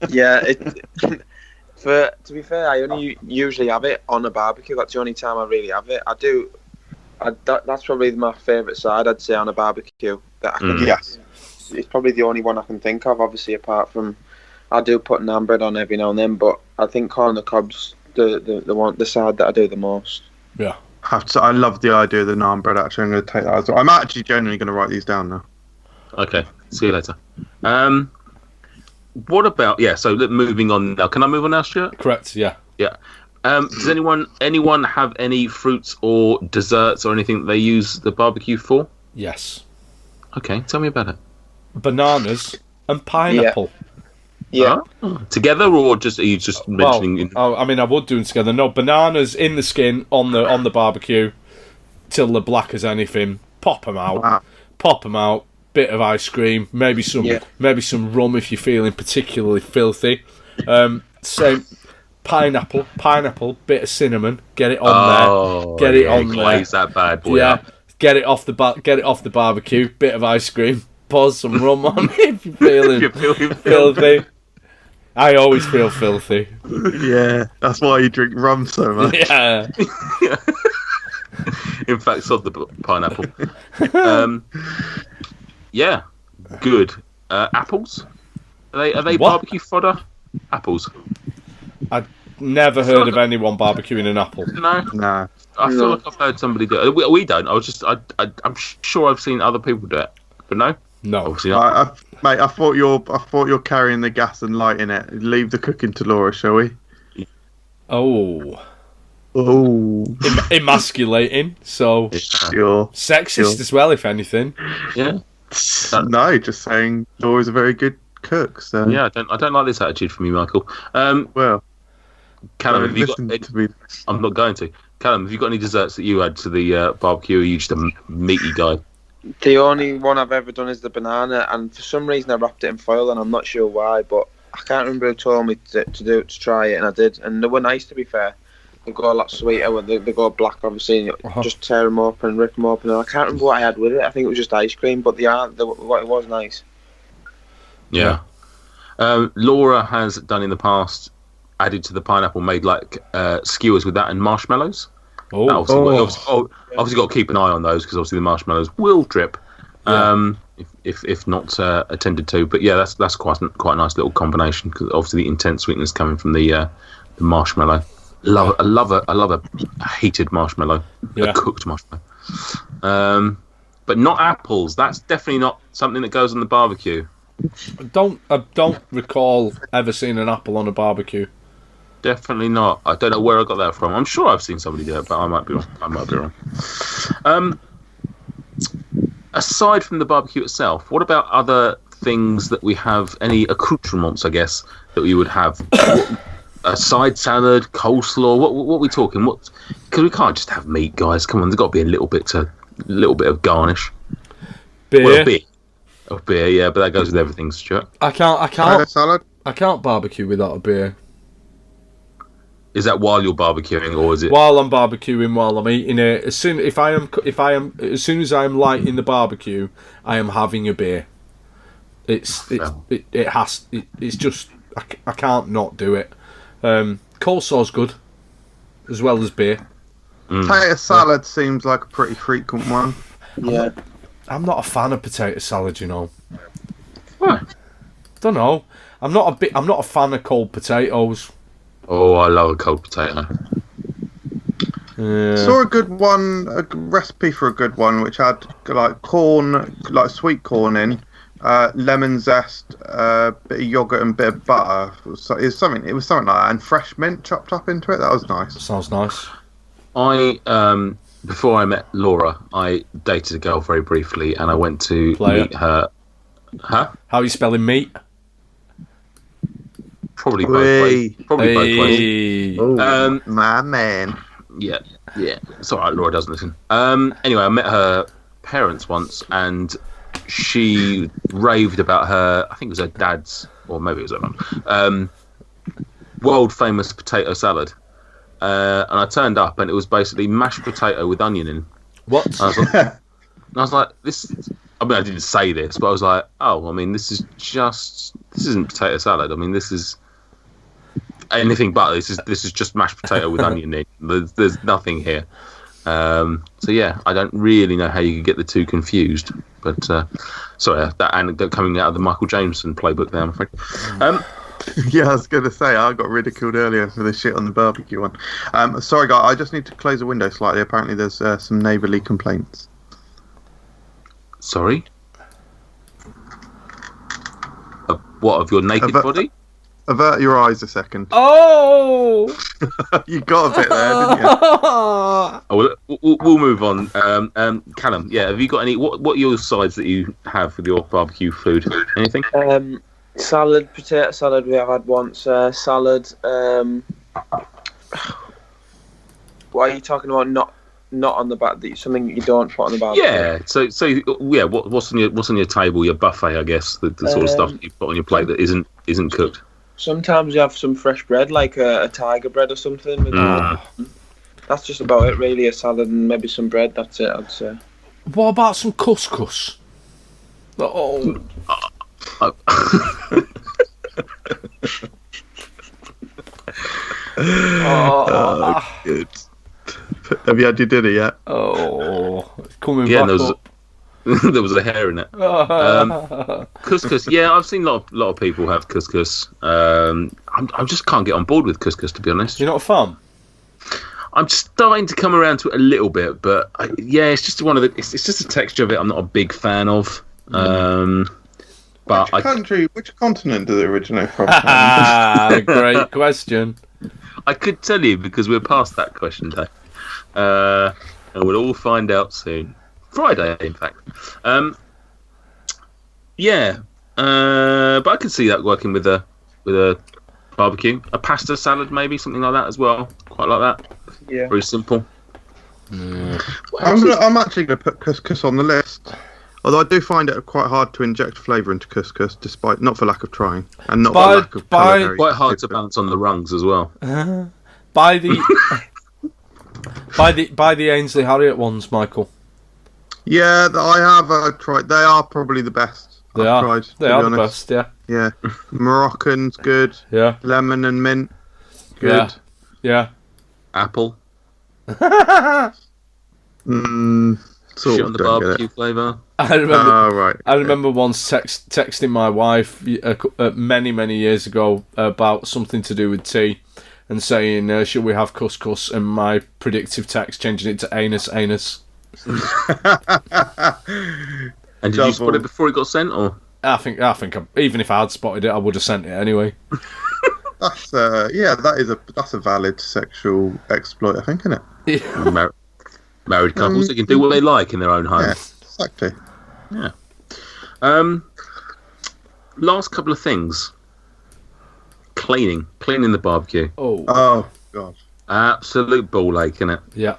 Yeah, to be fair, I only usually have it on a barbecue. That's the only time I really have it. That's probably my favourite side, I'd say, on a barbecue. That I can, yes. It's probably the only one I can think of, obviously, apart from I do put naan bread on every now and then, but I think corn on the cob's the side that I do the most. Yeah. I love the idea of the naan bread, actually. I'm going to take that as well. I'm actually genuinely going to write these down now. Okay, see you later. What about, so moving on now. Can I move on now, Stuart? Correct, yeah. Yeah. Does anyone have any fruits or desserts or anything that they use the barbecue for? Yes. Okay, tell me about it. Bananas and pineapple. Yeah. Together, or are you just mentioning? I mean, I would do them together. No, bananas in the skin on the barbecue till they're black as anything. Pop them out. Wow. Pop them out. Bit of ice cream. Maybe some rum if you're feeling particularly filthy. Same pineapple. Bit of cinnamon. Get it on there. Get it on there. That bad boy. Yeah. Get it off the barbecue. Bit of ice cream. Pour some rum on it if you're feeling filthy. I always feel filthy. Yeah, that's why you drink rum so much. Yeah. In fact, sod the pineapple. Yeah, good. Apples? Are they barbecue fodder? Apples. I've never heard of anyone barbecuing an apple. No. I feel like I've heard somebody do it. We don't. I'm sure I've seen other people do it, but no. No, obviously not. Mate, I thought you're carrying the gas and lighting it. Leave the cooking to Laura, shall we? Oh, emasculating. So sexist as well, if anything. Yeah. No, just saying Laura's a very good cook. So yeah, I don't like this attitude from you, Michael. Well, Callum, have you got? I'm not going to. Callum, have you got any desserts that you add to the barbecue? Or are you just a meaty guy? The only one I've ever done is the banana, and for some reason I wrapped it in foil, and I'm not sure why, but I can't remember who told me to try it, and I did, and they were nice, to be fair. They go a lot sweeter when they go black, obviously, and you just tear them up and rip them open, and I can't remember what I had with it. I think it was just ice cream, but it was nice. Yeah. Laura has done in the past, added to the pineapple, made like skewers with that and marshmallows. Obviously got to keep an eye on those because obviously the marshmallows will drip if not attended to. But yeah, that's quite a nice little combination because obviously the intense sweetness coming from the marshmallow. I love a heated marshmallow, a cooked marshmallow. But not apples. That's definitely not something that goes on the barbecue. I don't recall ever seeing an apple on a barbecue. Definitely not. I don't know where I got that from. I'm sure I've seen somebody do it, but I might be wrong. Aside from the barbecue itself, what about other things that we have? Any accoutrements, I guess, that we would have? A side salad, coleslaw. What are we talking? Because we can't just have meat, guys. Come on, there's got to be a little bit of garnish. Beer. Well, beer, yeah, but that goes with everything, Stuart. I can't salad. I can't barbecue without a beer. Is that while you're barbecuing, or is it While I'm barbecuing, while I'm eating it? As soon as I'm lighting the barbecue, I am having a beer. It's just I can't not do it. Coleslaw's good, as well as beer. Potato salad seems like a pretty frequent one. Yeah. I'm not a fan of potato salad, you know. Why? Don't know. I'm not a fan of cold potatoes. Oh, I love a cold potato. Saw a good one, a recipe for a good one, which had like corn, like sweet corn in, lemon zest, bit of yogurt and bit of butter. It was something like that, and fresh mint chopped up into it. That was nice. Sounds nice. Before I met Laura, I dated a girl very briefly, and I went to meet her. Huh? How are you spelling meat? Probably both ways. Both ways. Oh, my man. Yeah. It's all right. Laura doesn't listen. Anyway, I met her parents once, and she raved about her. I think it was her dad's, or maybe it was her mum. World famous potato salad. And I turned up, and it was basically mashed potato with onion in. What? I was like, this. I mean, I didn't say this, but I was like, oh, I mean, this isn't potato salad. I mean, this is anything but. This is just mashed potato with onion in. There's nothing here. So yeah, I don't really know how you could get the two confused. But sorry, that anecdote coming out of the Michael Jameson playbook there, I'm afraid. Yeah, I was going to say, I got ridiculed earlier for the shit on the barbecue one. Sorry, guys, I just need to close the window slightly. Apparently there's some neighbourly complaints. Sorry? What, of your naked body? Avert your eyes a second. Oh! You got a bit there, didn't you? We'll move on. Callum, yeah, have you got any... What are your sides that you have with your barbecue food? Anything? Salad, potato salad we have had once. Salad. What are you talking about? Not on the back. Something you don't put on the barbecue. Yeah. So yeah. What's on your table? Your buffet, I guess. The sort of stuff that you put on your plate that isn't cooked. Sometimes you have some fresh bread, like a tiger bread or something. That's just about it, really. A salad and maybe some bread. That's it, I'd say. What about some couscous? Oh. Good. Have you had your dinner yet? Oh, it's coming yeah, back up. There was a hair in it. Couscous, yeah, I've seen a lot of people have couscous. I just can't get on board with couscous, to be honest. You're not a fan? I'm starting to come around to it a little bit, but it's just it's just a texture of it I'm not a big fan of. But which continent did it originate from? Great question. I could tell you because we're past that question day. And we'll all find out soon. Friday, in fact. But I could see that working with a barbecue. A pasta salad, maybe, something like that as well. Quite like that. Yeah. Very simple. I'm actually going to put couscous on the list. Although I do find it quite hard to inject flavour into couscous, despite not for lack of trying, and not for lack of culinary. Quite hard to balance on the rungs as well. Buy the Ainsley Harriott ones, Michael. Yeah, I have tried. They are probably the best. They are the best. Yeah. Yeah, Moroccan's good. Yeah. Lemon and mint, good. Yeah. Apple. Sort Shit on the barbecue flavour. I remember once texting my wife many years ago about something to do with tea, and saying, "Should we have couscous?" And my predictive text changing it to anus. And did you spot it before it got sent, or? I think even if I had spotted it, I would have sent it anyway. That's that's a valid sexual exploit, I think, isn't it? Yeah. Married couples, they can do what they like in their own home. Yeah, exactly. Yeah. Last couple of things. Cleaning the barbecue. Oh God. Absolute ball ache, innit? Yeah.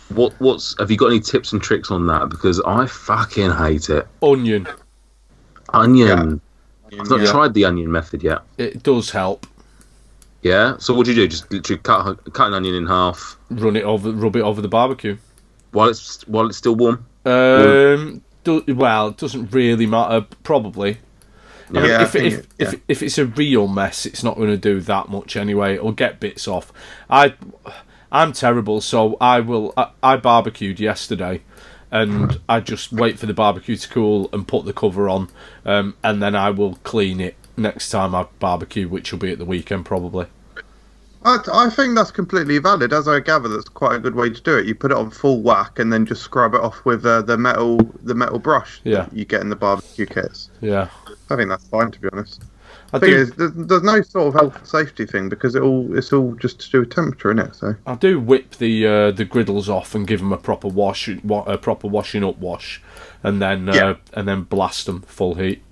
What's have you got any tips and tricks on that? Because I fucking hate it. Onion. Onion. I've not tried the onion method yet. It does help. Yeah. So what do you do? Just literally cut an onion in half. Rub it over the barbecue while it's still warm. Well, it doesn't really matter. Probably. Yeah. If it's a real mess, it's not going to do that much anyway. It'll get bits off. I'm terrible, so I barbecued yesterday, and I just wait for the barbecue to cool and put the cover on, and then I will clean it next time I barbecue, which will be at the weekend probably. I think that's completely valid. As I gather, that's quite a good way to do it. You put it on full whack and then just scrub it off with the metal brush that you get in the barbecue kits. Yeah, I think that's fine, to be honest. There's no sort of health and safety thing because it's all just to do with temperature, isn't it? So I do whip the griddles off and give them a proper washing up wash, and then blast them full heat.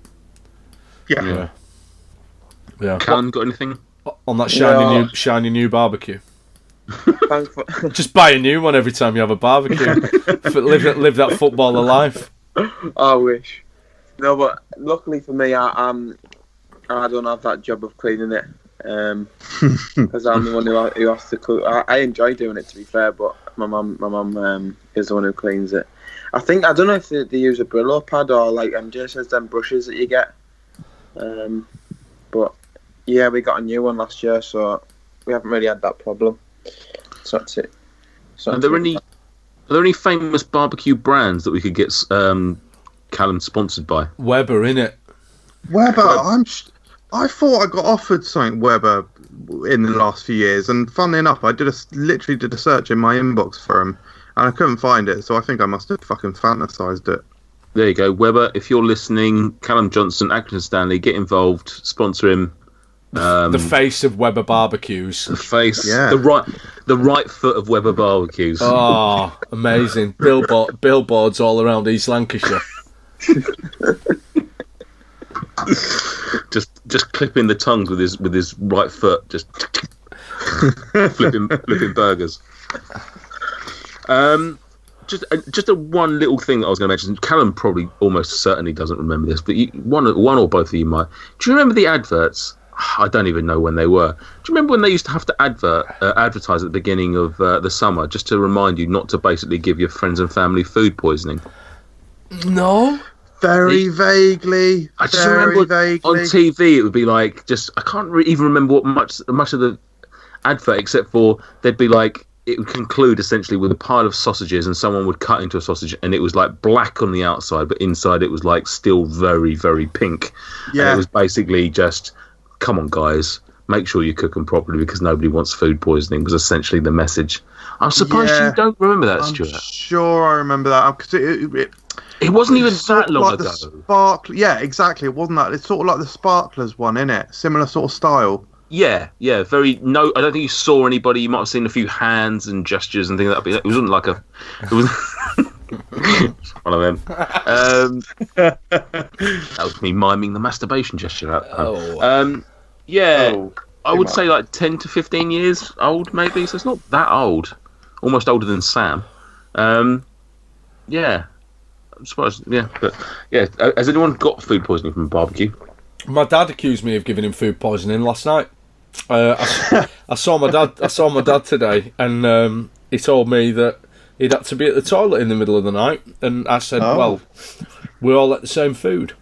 Yeah. Callum, got anything on that shiny new barbecue? Just buy a new one every time you have a barbecue. live that footballer life. I wish. No, but luckily for me, I don't have that job of cleaning it, because I'm the one who has to cook. I enjoy doing it, to be fair, but my mum is the one who cleans it. I don't know if they use a Brillo pad or like MJ says, them brushes that you get. But yeah, we got a new one last year, so we haven't really had that problem. So that's it. Are there any famous barbecue brands that we could get Callum sponsored by? Weber, innit? Weber, I thought I got offered something Weber in the last few years, and funnily enough, I literally did a search in my inbox for them, and I couldn't find it, so I think I must have fucking fantasized it. There you go, Weber. If you're listening, Callum Johnson, Accrington Stanley, get involved, sponsor him. The face of Weber barbecues. The face, the right foot of Weber barbecues. Oh, amazing! Billboards all around East Lancashire. just clipping the tongues with his right foot, just flipping burgers. Just a one little thing that I was going to mention. Callum probably almost certainly doesn't remember this, but one or both of you might. Do you remember the adverts? I don't even know when they were. Do you remember when they used to have to advertise at the beginning of the summer, just to remind you not to basically give your friends and family food poisoning? No. Very vaguely. I just remember on TV it would be like, I can't even remember what much of the advert, except for there'd be like, it would conclude essentially with a pile of sausages, and someone would cut into a sausage, and it was like black on the outside, but inside it was like still very, very pink. Yeah. And it was basically just, come on guys, make sure you cook them properly because nobody wants food poisoning, was essentially the message. I'm surprised you don't remember that, Stuart. I'm sure I remember that, because it wasn't even that long ago. Yeah, exactly. It wasn't that. It's sort of like the Sparklers one, innit? Similar sort of style. Yeah. Very. No, I don't think you saw anybody. You might have seen a few hands and gestures and things like that. It wasn't like a. It was one of them. That was me miming the masturbation gesture. I would say like 10 to 15 years old, maybe. So it's not that old. Almost older than Sam. Yeah. I'm surprised. Yeah, but yeah. Has anyone got food poisoning from a barbecue? My dad accused me of giving him food poisoning last night. I saw my dad today, and he told me that he'd had to be at the toilet in the middle of the night, and I said, "Well, we all ate the same food."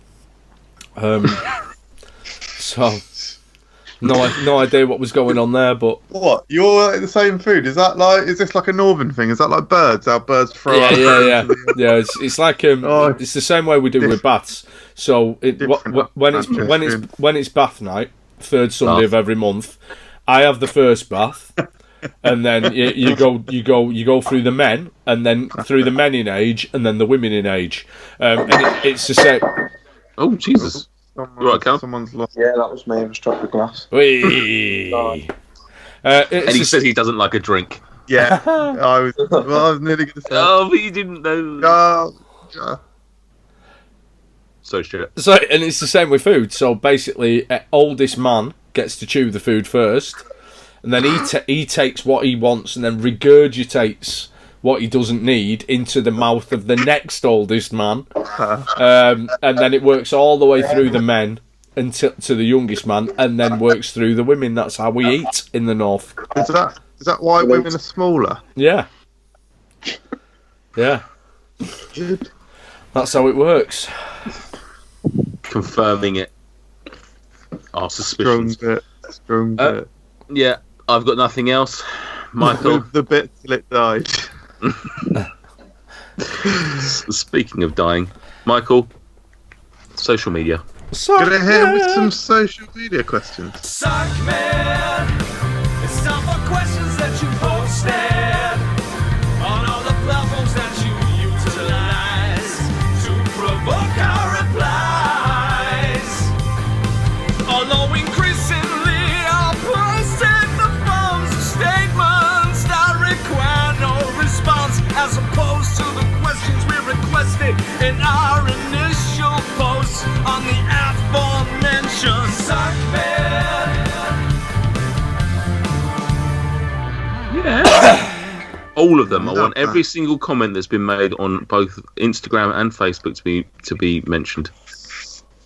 So no idea what was going on there, but what, you all ate the same food? Is this like a northern thing? Is that like birds? How birds throw up? Yeah. It's like it's the same way we do with baths. So when it's bath night, third Sunday of every month, I have the first bath, and then you go through the men, and then through the men in age, and then the women in age, and it's the same. Oh Jesus! Right, Cal? Someone's lost. Yeah, that was me. I just dropped the glass. Whee! And he says he doesn't like a drink. Yeah, I was nearly going to say. Oh, but you didn't know. So shit. So, and it's the same with food. So basically, oldest man gets to chew the food first, and then he takes what he wants and then regurgitates what he doesn't need into the mouth of the next oldest man, and then it works all the way through the men until to the youngest man, and then works through the women. That's how we eat in the north. Is that why women are smaller? Yeah. That's how it works. Confirming it. Our suspicions. Strong bit. Yeah, I've got nothing else. Michael. The bit till it died. Speaking of dying, Michael, social media. Gonna hit with some social media questions. Suck man, it's time for questions that you posted on all the platforms that you utilize to provoke our replies. Although increasingly I'll posting the forms of statements that require no response, as opposed to the questions we requested in our initial posts on the aforementioned Suck Man. Yeah. All of them. I want every single comment that's been made on both Instagram and Facebook to be mentioned.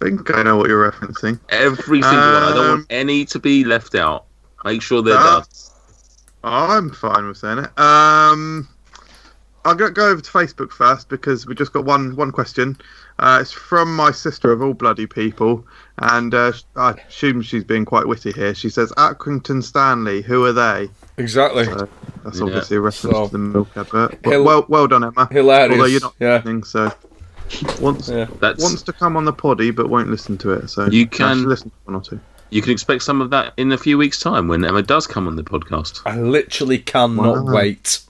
I think I know what you're referencing. Every single one. I don't want any to be left out. Make sure they're done. I'm fine with saying it. I'll go over to Facebook first because we just got one question. It's from my sister of all bloody people, and I assume she's being quite witty here. She says, Accrington Stanley, who are they? Exactly. That's obviously a reference to the milk advert. Well done, Emma. Hilarious. Although you're not listening, so wants to come on the poddy but won't listen to it. So you can listen to one or two. You can expect some of that in a few weeks' time when Emma does come on the podcast. I literally cannot wait.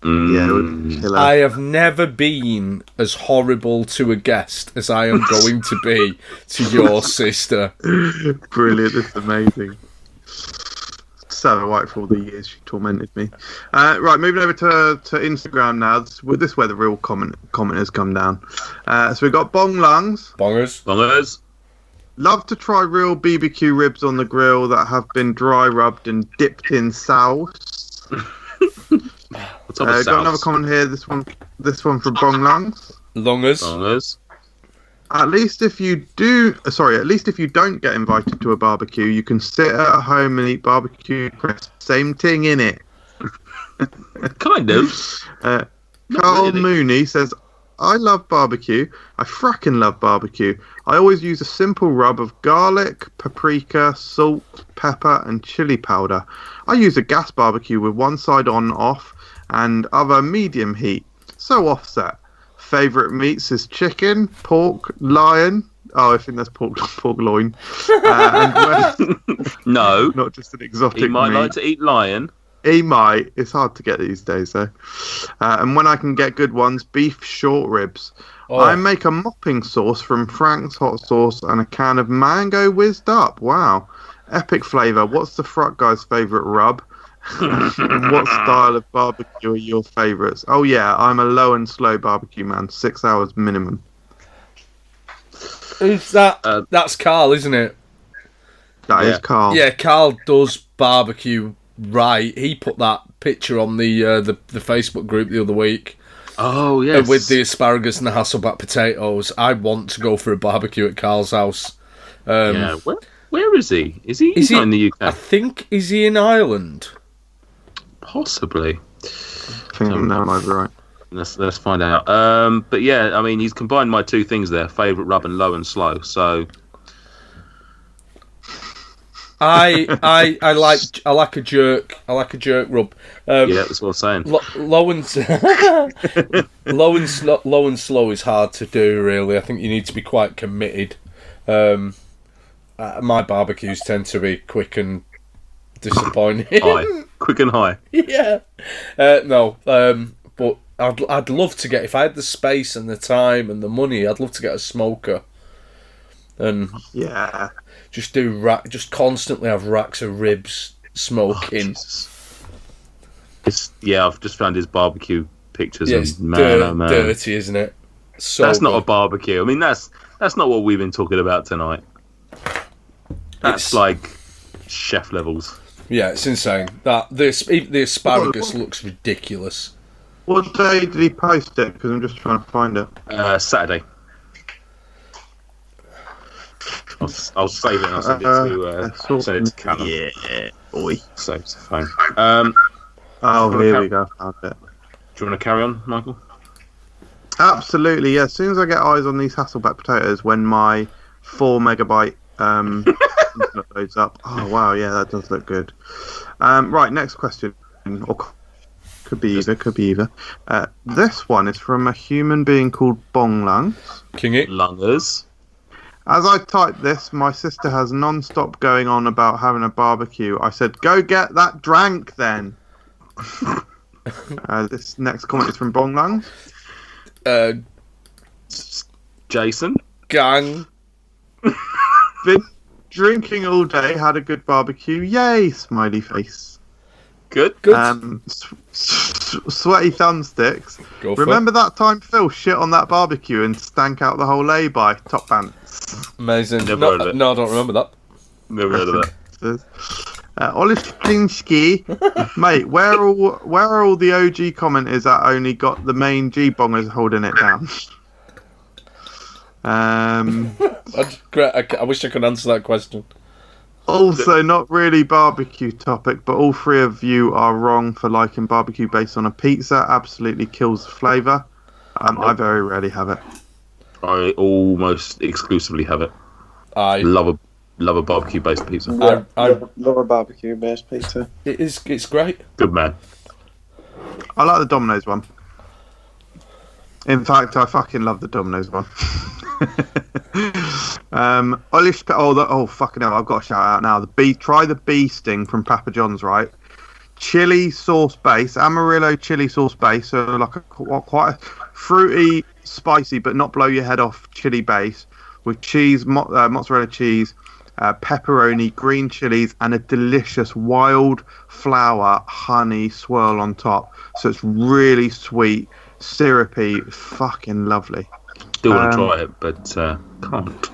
Yeah, I have never been as horrible to a guest as I am going to be to your sister. Brilliant, it's amazing. So white for all the years she tormented me. Right, moving over to Instagram now. This is where the real commenters come down. So we've got Bong Lungs. Bongers. Love to try real BBQ ribs on the grill that have been dry rubbed and dipped in sauce. Got another comment here. This one from Bong Lungs. Longers. At least if you don't get invited to a barbecue, you can sit at home and eat barbecue crisps. Same thing, innit? Kind of. Carl Mooney says, I love barbecue. I fracking love barbecue. I always use a simple rub of garlic, paprika, salt, pepper, and chili powder. I use a gas barbecue with one side on, off, and other medium heat. So offset. Favourite meats is chicken, pork, lion. Oh, I think that's pork loin. No. Not just an exotic He might meat. like to eat lion. He might. It's hard to get these days, though. And when I can get good ones, beef short ribs. Oh. I make a mopping sauce from Frank's hot sauce and a can of mango whizzed up. Wow. Epic flavour. What's the FRUK guy's favourite rub? And what style of barbecue are your favourites? Oh, yeah. I'm a low and slow barbecue man. 6 hours minimum. Who's that? That's Carl, isn't it? That is Carl. Yeah, Carl does barbecue right. He put that picture on the Facebook group the other week. Oh, yes. With the asparagus and the Hasselback potatoes. I want to go for a barbecue at Carl's house. Yeah, where is he? Is he not in the UK? I think, is he in Ireland? Possibly. I think that might be right. Let's find out. But yeah, I mean, he's combined my two things there: favourite rub and low and slow. So I like a jerk. I like a jerk rub. Yeah, that's what I'm saying. Low and slow is hard to do. Really, I think you need to be quite committed. My barbecues tend to be quick and disappointing. High. Quick and high. Yeah. But I'd love to get, if I had the space and the time and the money, I'd love to get a smoker. and Yeah. just just constantly have racks of ribs smoking. I've just found his barbecue pictures, Yeah, and it's man, oh man, dirty, isn't it? So that's not good. a barbecue. I mean, that's not what we've been talking about tonight. That's like chef levels. Yeah, it's insane. The asparagus looks ridiculous. What day did he post it? Because I'm just trying to find it. Saturday. I'll save it and I'll send it to Callum. Yeah, boy. Save it to phone. Here we go. Found it. Do you want to carry on, Michael? Absolutely, yeah. As soon as I get eyes on these Hasselback potatoes, when my 4 megabyte internet loads up. Oh wow, yeah, that does look good. Right, next question, or could be either. This one is from a human being called Bong Lungs. Kingy. Lungers. As I typed this, my sister has non-stop going on about having a barbecue. I said, "Go get that drank then." This next comment is from Bong Lungs. Jason. Gang. Been drinking all day, had a good barbecue. Yay! Smiley face. Good. Sweaty thumbsticks. Go for Remember that time Phil shit on that barbecue and stank out the whole lay-by? Top pants. Amazing. Never heard of it. No, I don't remember that. Never heard of that. Oliszczynski, mate, where are all the OG commenters that only got the main G bongers holding it down? I wish I could answer that question. Also, not really barbecue topic, but all three of you are wrong for liking barbecue based on a pizza. Absolutely kills the flavour. I very rarely have it. I almost exclusively have it. I love a barbecue based pizza. I love a barbecue based pizza. It's great. Good man. I like the Domino's one. In fact, I fucking love the Domino's one. Fucking hell! I've got a shout out now. Try the bee sting from Papa John's, right? Chili sauce base, Amarillo chili sauce base, so like quite a fruity, spicy, but not blow your head off chili base with cheese, mozzarella cheese, pepperoni, green chilies, and a delicious wild flower honey swirl on top. So it's really sweet, syrupy, fucking lovely. Do want to try it, but can't.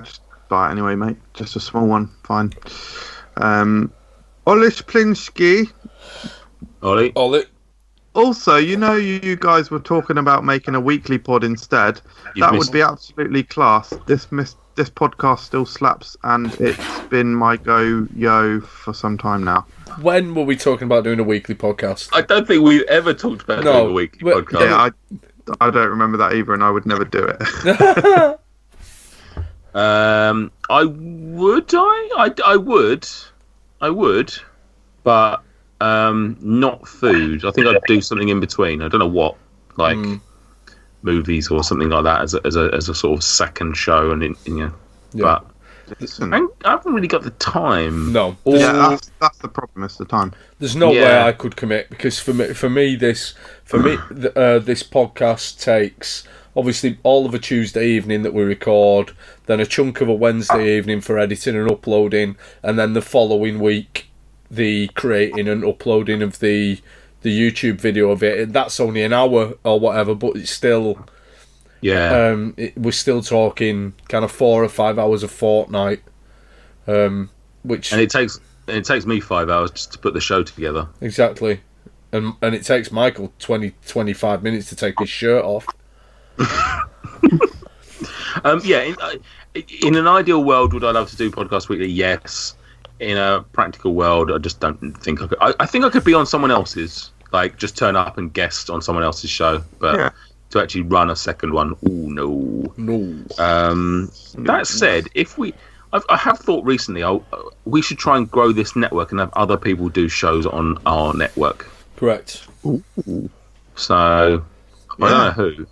Just buy it anyway, mate. Just a small one, fine. Oliszczynski. Ollie. Also, you guys were talking about making a weekly pod instead. That would be absolutely class. This podcast still slaps, and it's been my go-yo for some time now. When were we talking about doing a weekly podcast? I don't think we've ever talked about doing a weekly podcast. Yeah, I don't remember that either, and I would never do it. I would, but not food. I think I'd do something in between. I don't know what, like movies or something like that, as a sort of second show, but I haven't really got the time. No, that's the problem. It's the time. There's no way I could commit, because for me this podcast takes obviously all of a Tuesday evening that we record, then a chunk of a Wednesday evening for editing and uploading, and then the following week the creating and uploading of the YouTube video of it. That's only an hour or whatever, but it's still we're still talking kind of 4 or 5 hours a fortnight, which and it takes me 5 hours just to put the show together. Exactly, and it takes Michael 20-25 minutes to take his shirt off. In an ideal world, would I love to do podcast weekly? Yes. In a practical world, I just don't think I could. I think I could be on someone else's, like just turn up and guest on someone else's show, but to actually run a second one, no. That said, I have thought recently, we should try and grow this network and have other people do shows on our network. Correct. Ooh. So I don't know who.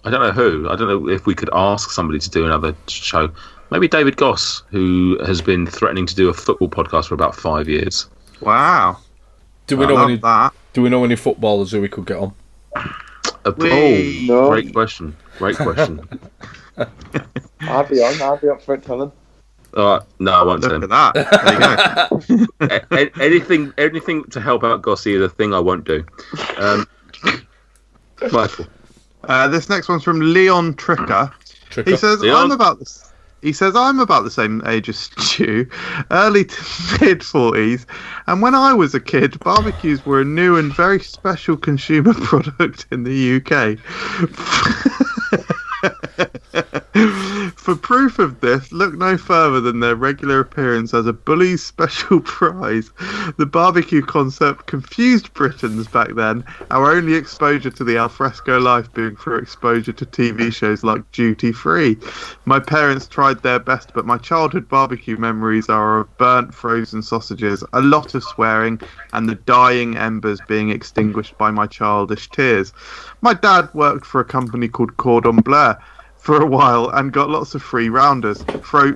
I don't know if we could ask somebody to do another show. Maybe David Goss, who has been threatening to do a football podcast for about 5 years. Wow. Do we know any footballers who we could get on? Great question. I'll be up for it, Colin. No, I won't tell Look him. at that. There you go. Anything to help out Gossie is a thing I won't do. Michael. This next one's from Leon Tricker. He says, Leon? I'm about the same age as Stu, early to mid-40s, and when I was a kid, barbecues were a new and very special consumer product in the UK. For proof of this, look no further than their regular appearance as a Bully's special prize. The barbecue concept confused Britons back then, our only exposure to the alfresco life being through exposure to TV shows like Duty Free. My parents tried their best, but my childhood barbecue memories are of burnt frozen sausages, a lot of swearing, and the dying embers being extinguished by my childish tears. My dad worked for a company called Cordon Bleu for a while and got lots of free rounders,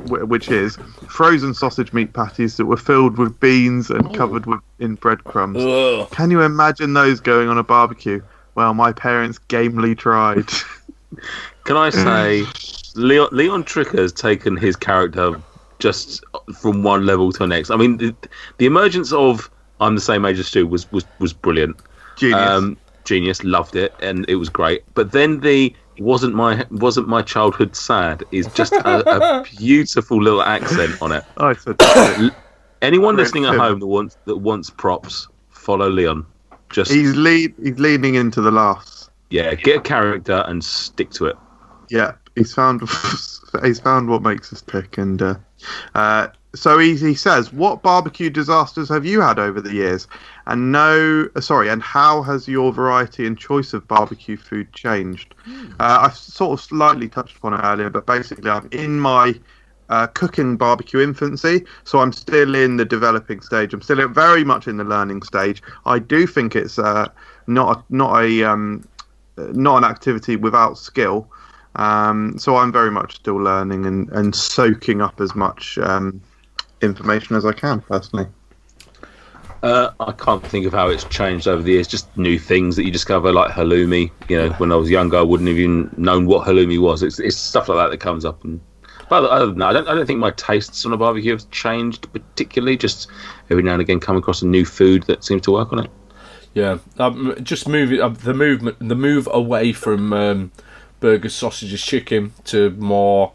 which is frozen sausage meat patties that were filled with beans and covered in breadcrumbs. Ugh. Can you imagine those going on a barbecue? Well, my parents gamely tried. Can I say, Leon Tricker has taken his character just from one level to the next. I mean, the emergence of I'm the same age as Stu was brilliant. Genius, loved it, and it was great. But then wasn't my childhood sad is just a beautiful little accent on it. I said Anyone listening at home that wants props, follow Leon. He's leaning into the laughs. Yeah, get a character and stick to it. Yeah, he's found what makes us tick, and so he says, what barbecue disasters have you had over the years? And how has your variety and choice of barbecue food changed? I've sort of slightly touched upon it earlier, but basically I'm in my cooking barbecue infancy, so I'm still in the developing stage. I'm still very much in the learning stage. I do think it's not an activity without skill. So I'm very much still learning and soaking up as much information as I can, personally. I can't think of how it's changed over the years. Just new things that you discover, like halloumi. When I was younger, I wouldn't have even known what halloumi was. It's stuff like that comes up. But other than that, I don't think my tastes on a barbecue have changed particularly. Just every now and again, come across a new food that seems to work on it. Yeah, just the move away from burgers, sausages, chicken to more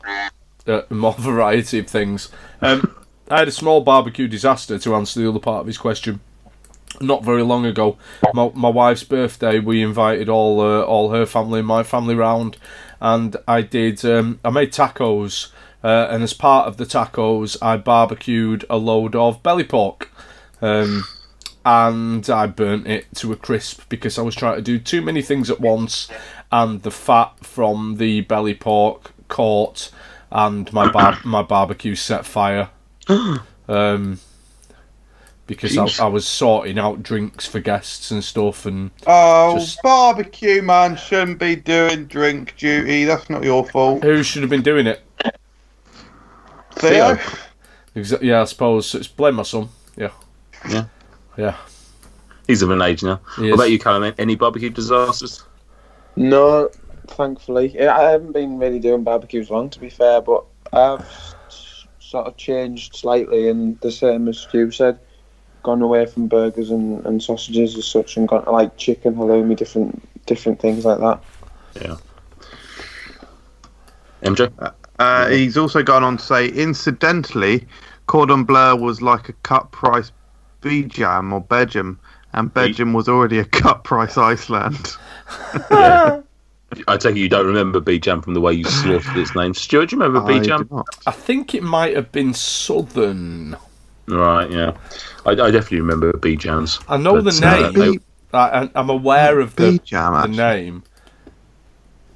variety of things. I had a small barbecue disaster, to answer the other part of his question. Not very long ago, my wife's birthday, we invited all her family and my family round, and I made tacos, and as part of the tacos, I barbecued a load of belly pork, and I burnt it to a crisp because I was trying to do too many things at once, and the fat from the belly pork caught, and my barbecue set fire. Because I was sorting out drinks for guests and stuff, and barbecue man shouldn't be doing drink duty. That's not your fault. Who should have been doing it? Theo. Yeah, I suppose it's blame my son. Yeah. He's of an age now. What about you, Callum? Any barbecue disasters? No, thankfully. I haven't been really doing barbecues long, to be fair, but I've sort of changed slightly, and the same as Stu said, gone away from burgers and sausages as such, and gone to like chicken, halloumi, different things like that. Yeah. MJ? He's also gone on to say, incidentally, Cordon Bleu was like a cut price Bijam or Belgium, and Belgium was already a cut price Iceland. Yeah. I take it you don't remember B-Jam from the way you slaughtered its name. Stuart, do you remember B-Jam? I think it might have been Southern. Right, yeah. I definitely remember B-Jams. I know the name. I'm aware of the name.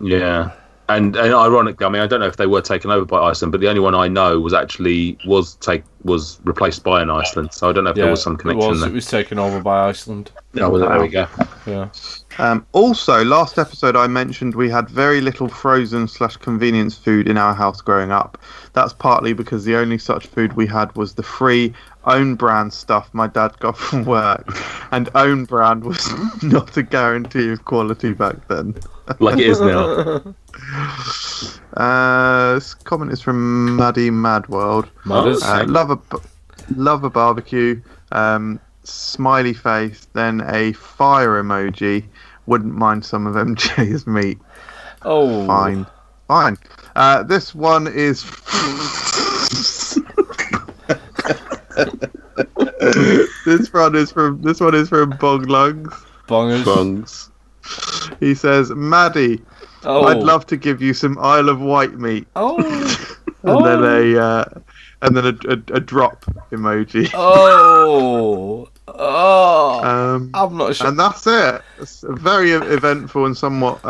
Yeah. And ironically, I mean, I don't know if they were taken over by Iceland, but the only one I know was replaced by an Iceland. So I don't know if there was some connection there. It was taken over by Iceland. Oh, well, there we go. Yeah. Also, last episode I mentioned we had very little frozen/convenience food in our house growing up. That's partly because the only such food we had was the free own brand stuff my dad got from work, and own brand was not a guarantee of quality back then. Like it is now. This comment is from Maddie Madworld. Love a barbecue. Smiley face, then a fire emoji. Wouldn't mind some of MJ's meat. Oh, fine. This one is. This one is from Bongs. He says, Maddie, I'd love to give you some Isle of Wight meat. And then a drop emoji. I'm not sure. And that's it. It's very eventful and somewhat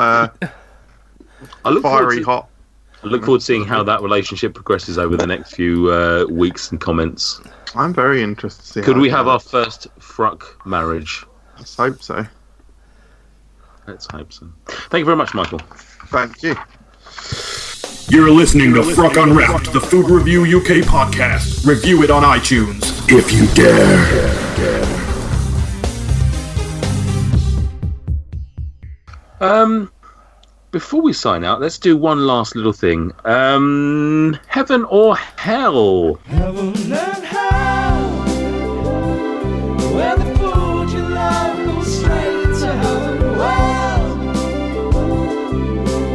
fiery hot. I look forward to seeing how that relationship progresses over the next few weeks and comments. I'm very interested to see. Could we have our first FRUK marriage? Let's hope so. Let's hope so. Thank you very much, Michael. Thank you. You're listening to FRUK Unwrapped, the Food Review UK podcast. Review it on iTunes, if you dare. Before we sign out, let's do one last little thing. Heaven or hell? Heaven and hell, where the food you love goes straight to heaven. Well,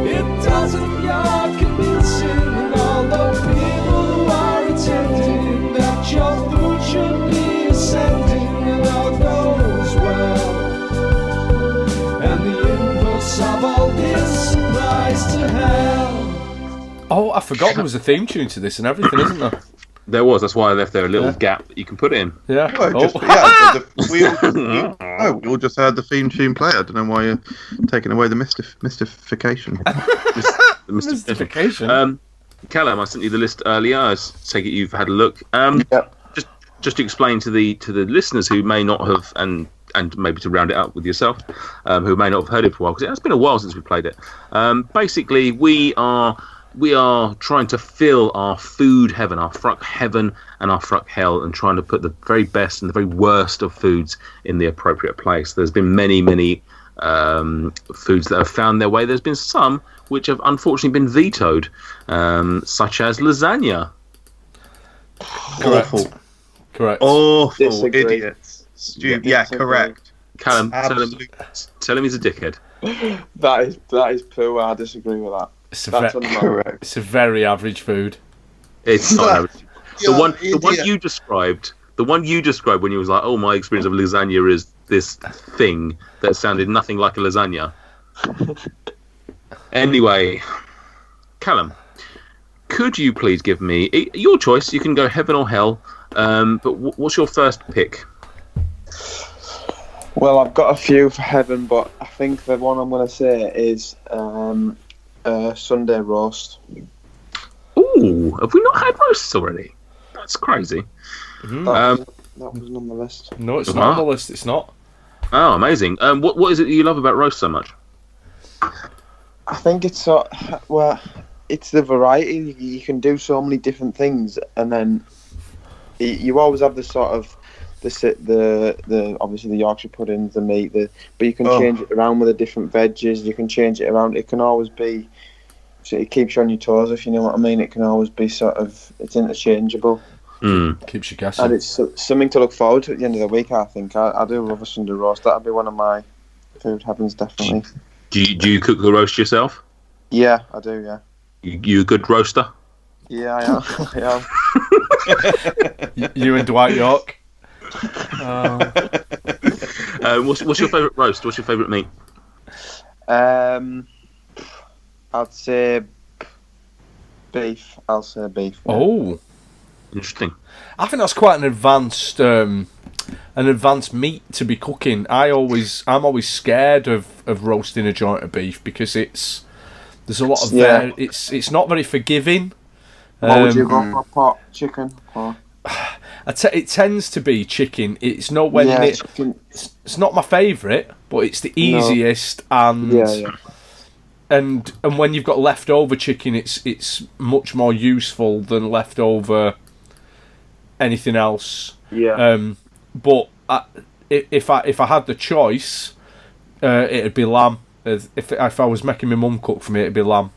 it doesn't you're convincing, and all the people who are attending that your food should be ascending, and all goes well. And the inverse of all this applies to hell. Oh, I forgot there was a theme tune to this and everything, isn't there? There was. That's why I left there a little gap that you can put in. Yeah. We all just heard the theme tune play. I don't know why you're taking away the mystification. The mystification. Callum, I sent you the list earlier. I take it you've had a look. Just to explain to the listeners who may not have, and maybe to round it up with yourself, who may not have heard it for a while, because it has been a while since we played it. Basically, we are trying to fill our food heaven, our FRUK heaven and our FRUK hell, and trying to put the very best and the very worst of foods in the appropriate place. There's been many foods that have found their way. There's been some which have unfortunately been vetoed, such as lasagna. Awful. Correct. Awful. Disagree. Idiots. Stupid. Yeah, correct. Callum, tell him he's a dickhead. That is poo. I disagree with that. It's Correct. It's a very average food. It's not average. The one you described when you was like, oh, my experience of lasagna is this thing that sounded nothing like a lasagna. Anyway, Callum, could you please give me your choice? You can go heaven or hell, but what's your first pick? Well, I've got a few for heaven, but I think the one I'm going to say is Sunday roast. Ooh, have we not had roasts already? That's crazy. That wasn't on the list. No, it's not on the list. It's not. Oh, amazing. What is it that you love about roast so much? I think it's it's the variety. You can do so many different things, and then you always have the sort of the obviously the Yorkshire puddings, the meat, but you can change it around with the different veggies. You can change it around. It can always be. So it keeps you on your toes, if you know what I mean. It can always be it's interchangeable. Keeps you guessing. And it's something to look forward to at the end of the week, I think. I do love a Sunday roast. That'll be one of my food heavens, definitely. Do you cook the roast yourself? Yeah, I do, yeah. You a good roaster? Yeah, I am. You and Dwight York? What's your favourite roast? What's your favourite meat? I'd say beef. I'll say beef. Yeah. Oh, interesting. I think that's quite an advanced meat to be cooking. I'm always scared of roasting a joint of beef because there's a lot of it's not very forgiving. What would you go for? Pot, chicken? Or? It tends to be chicken. It's not it's not my favourite, but it's the easiest and when you've got leftover chicken, it's much more useful than leftover anything else. Yeah. But if I had the choice, it'd be lamb. If I was making my mum cook for me, it'd be lamb.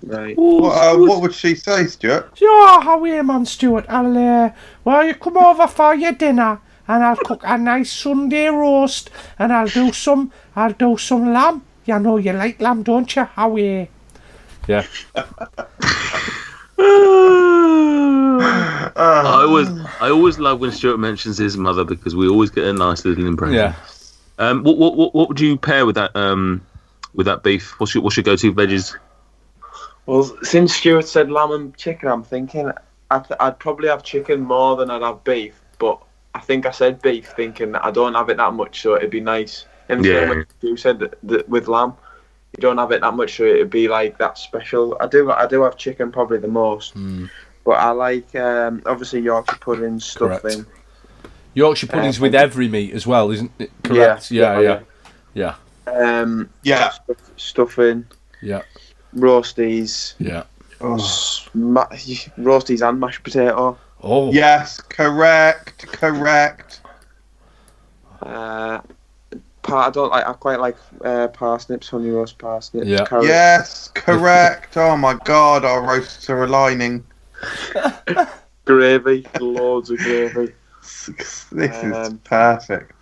Right. What would she say, Stuart? Yeah, how are you, man, Stuart? Well, you come over for your dinner, and I'll cook a nice Sunday roast, and I'll do some lamb. You know you like lamb, don't you? How are you? Yeah. I always love when Stuart mentions his mother because we always get a nice little impression. Yeah. What would you pair with that beef? What's your go-to veggies? Well, since Stuart said lamb and chicken, I'm thinking I'd probably have chicken more than I'd have beef. But I think I said beef, thinking I don't have it that much, so it'd be nice. And same when you said that with lamb, you don't have it that much, so it'd be like that special. I do have chicken probably the most, but I like obviously Yorkshire pudding, stuffing. Yorkshire pudding's with every meat as well, isn't it? Correct. Yeah. Stuffing. Yeah. Roasties. Yeah. Roasties and mashed potato. Oh. Yes, correct. I quite like parsnips, honey roast parsnips. Yeah. Carrots. Yes, correct. Oh my God, our roasts are aligning. Gravy, loads of gravy. This is perfect.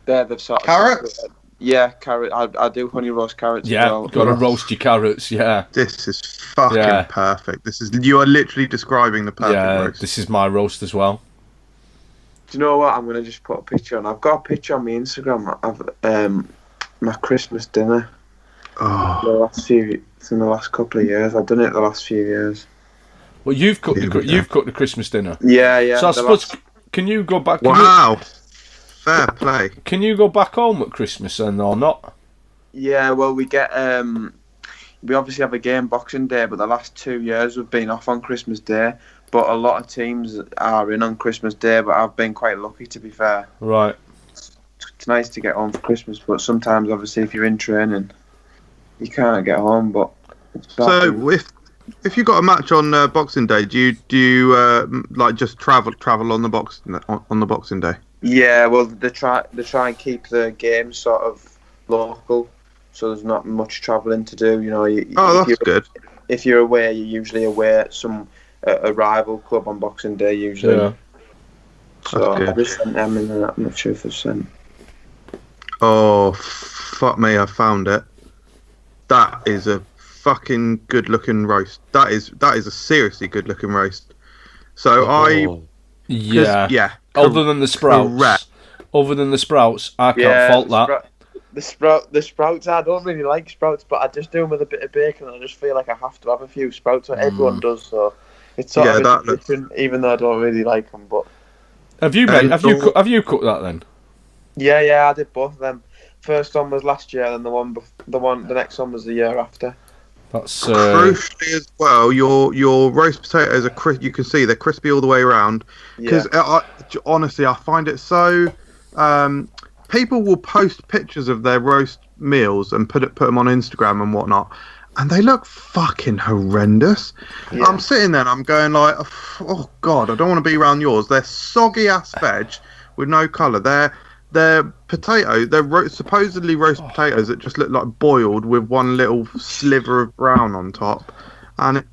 They've sort of Carrots? Yeah, carrot. I do honey roast carrots. Yeah, as well. got to roast your carrots. Yeah. This is fucking perfect. You are literally describing the perfect roast. This is my roast as well. Do you know what? I'm gonna just put a picture on. I've got a picture on my Instagram of my Christmas dinner. Oh. It's in the last couple of years. I've done it the last few years. Well, you've cooked the Christmas dinner. Yeah. So I suppose, can you go back? Wow. Fair play. Can you go back home at Christmas then, or not? Yeah, well, we get we obviously have a game Boxing Day, but the last 2 years we've been off on Christmas Day. But a lot of teams are in on Christmas Day, but I've been quite lucky, to be fair. Right. It's nice to get home for Christmas, but sometimes, obviously, if you're in training, you can't get home. But so if you got a match on Boxing Day, do you like just travel on the Boxing Day? Yeah, well, they try and keep the games sort of local, so there's not much travelling to do. You know. That's good. If you're away, you're usually away at a rival club on Boxing Day usually. Yeah. So I just sent them in, and I'm not sure if they've sent. Oh, fuck me! I found it. That is a fucking good-looking roast. That is a seriously good-looking roast. So yeah. Other than the sprouts, I can't fault that. The sprouts, I don't really like sprouts, but I just do them with a bit of bacon. And I just feel like I have to have a few sprouts. Everyone does, so it's sort of different. Even though I don't really like them, but have you cooked that then? Yeah, I did both of them. First one was last year, and the next one was the year after. That's crucially as well. Your roast potatoes are you can see they're crispy all the way around. Because honestly, I find it so. People will post pictures of their roast meals and put them on Instagram and whatnot, and they look fucking horrendous. Yeah. I'm sitting there and I'm going like, oh God, I don't want to be around yours. They're soggy ass veg with no colour. They're potatoes. They're supposedly roast potatoes that just look like boiled with one little sliver of brown on top. And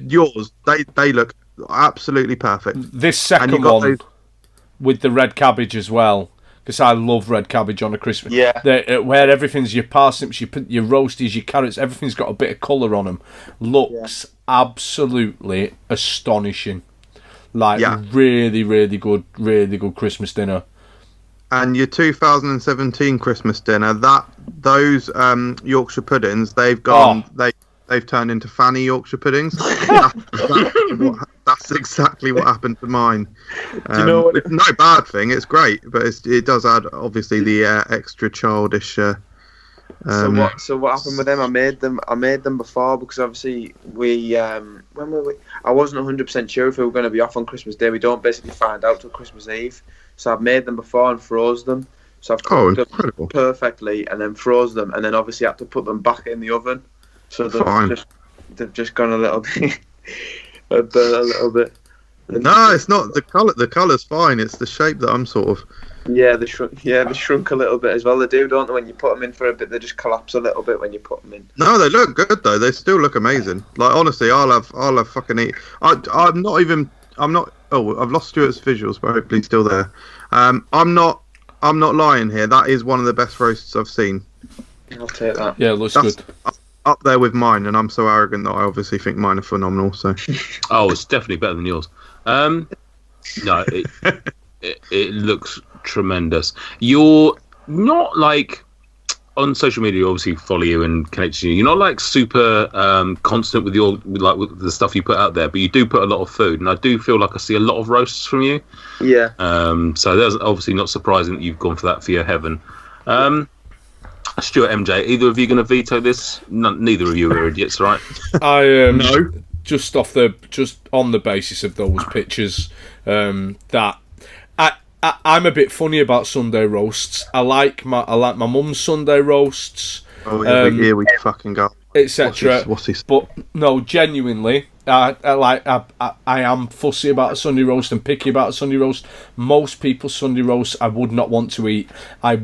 yours, they look absolutely perfect. This second one with the red cabbage as well, because I love red cabbage on a Christmas. Yeah. Where everything's your parsnips, your roasties, your carrots, everything's got a bit of colour on them. Looks absolutely astonishing. Really, really good Christmas dinner. And your 2017 Christmas dinner, those Yorkshire puddings, they've gone. They've turned into fanny Yorkshire puddings. That's exactly what happened to mine. Do you know what? No bad thing. It's great, but it does add obviously the extra childish. So what happened with them? I made them before because obviously when were we? I wasn't 100% sure if we were going to be off on Christmas Day. We don't basically find out till Christmas Eve. So I've made them before and froze them. So I've cooked them perfectly and then froze them, and then obviously had to put them back in the oven. So they've just gone a little bit, a little bit. No, it's not the colour. The colour's fine. It's the shape that I'm sort of Yeah, they shrunk a little bit as well. They do, don't they? When you put them in for a bit, they just collapse a little bit when you put them in. No, they look good though. They still look amazing. Like honestly, I'll have fucking eat. I'm not. Oh, I've lost Stuart's visuals, but hopefully he's still there. I'm not lying here. That is one of the best roasts I've seen. I'll take that. Yeah, it looks good. Up there with mine, and I'm so arrogant that I obviously think mine are phenomenal. So. Oh, it's definitely better than yours. No, it looks tremendous. You're not like on social media. Obviously, follow you and connect to you. You're not like super constant with with the stuff you put out there, but you do put a lot of food, and I do feel like I see a lot of roasts from you. Yeah. So that's obviously not surprising that you've gone for that for your heaven. Stuart, MJ, either of you going to veto this? Neither of you are idiots, right? I No. Just on the basis of those pictures, that I'm a bit funny about Sunday roasts. I like my mum's Sunday roasts. Oh, here we fucking go. Etc. What's this? But no, genuinely, I am fussy about a Sunday roast and picky about a Sunday roast. Most people's Sunday roasts I would not want to eat. I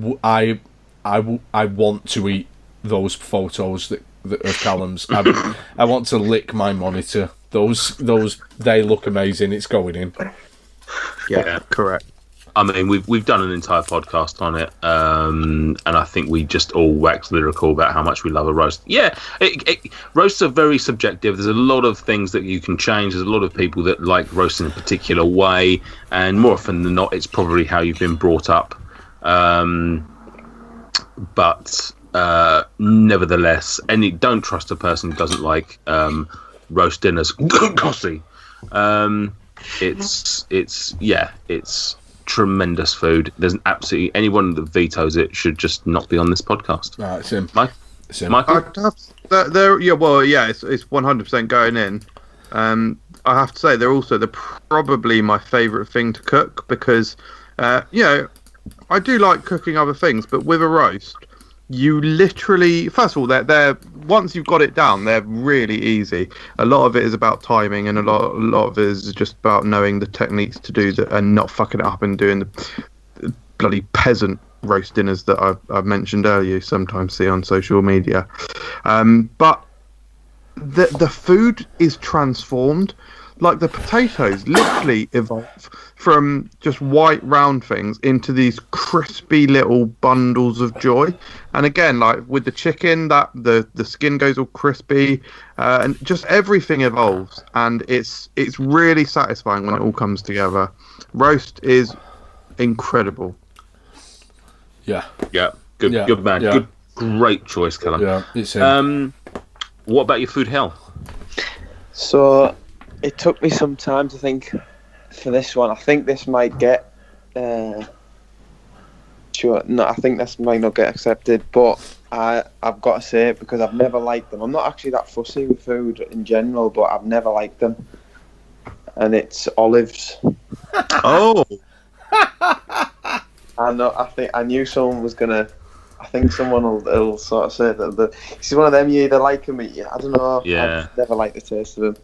want to eat those photos that of Callum's. I want to lick my monitor. Those they look amazing. It's going in. Yeah, correct. I mean, we've done an entire podcast on it, and I think we just all waxed lyrical about how much we love a roast. Yeah, roasts are very subjective. There's a lot of things that you can change. There's a lot of people that like roast in a particular way, and more often than not, it's probably how you've been brought up. But nevertheless, don't trust a person who doesn't like roast dinners. Gossy. It's tremendous food. There's absolutely anyone that vetoes it should just not be on this podcast. Right, it's him. Michael? It's 100% going in. I have to say they're probably my favourite thing to cook because I do like cooking other things, but with a roast, you literally, first of all, they're once you've got it down, they're really easy. A lot of it is about timing, and a lot of it is just about knowing the techniques to do that and not fucking it up and doing the bloody peasant roast dinners that I've mentioned earlier. You sometimes see on social media, but the food is transformed. Like the potatoes literally evolve from just white round things into these crispy little bundles of joy. And again, like with the chicken, that the skin goes all crispy, and just everything evolves. And it's really satisfying when it all comes together. Roast is incredible. Yeah. Good man. Yeah. Great choice, Callum. Yeah, it's him. What about your food hell? So it took me some time to think for this one. I think this might get I think this might not get accepted, but I've got to say it because I've never liked them. I'm not actually that fussy with food in general, but I've never liked them. And it's olives. Oh. I knew someone was gonna. I think someone will sort of say that it's one of them. You either like them, I don't know. Yeah. I've never liked the taste of them,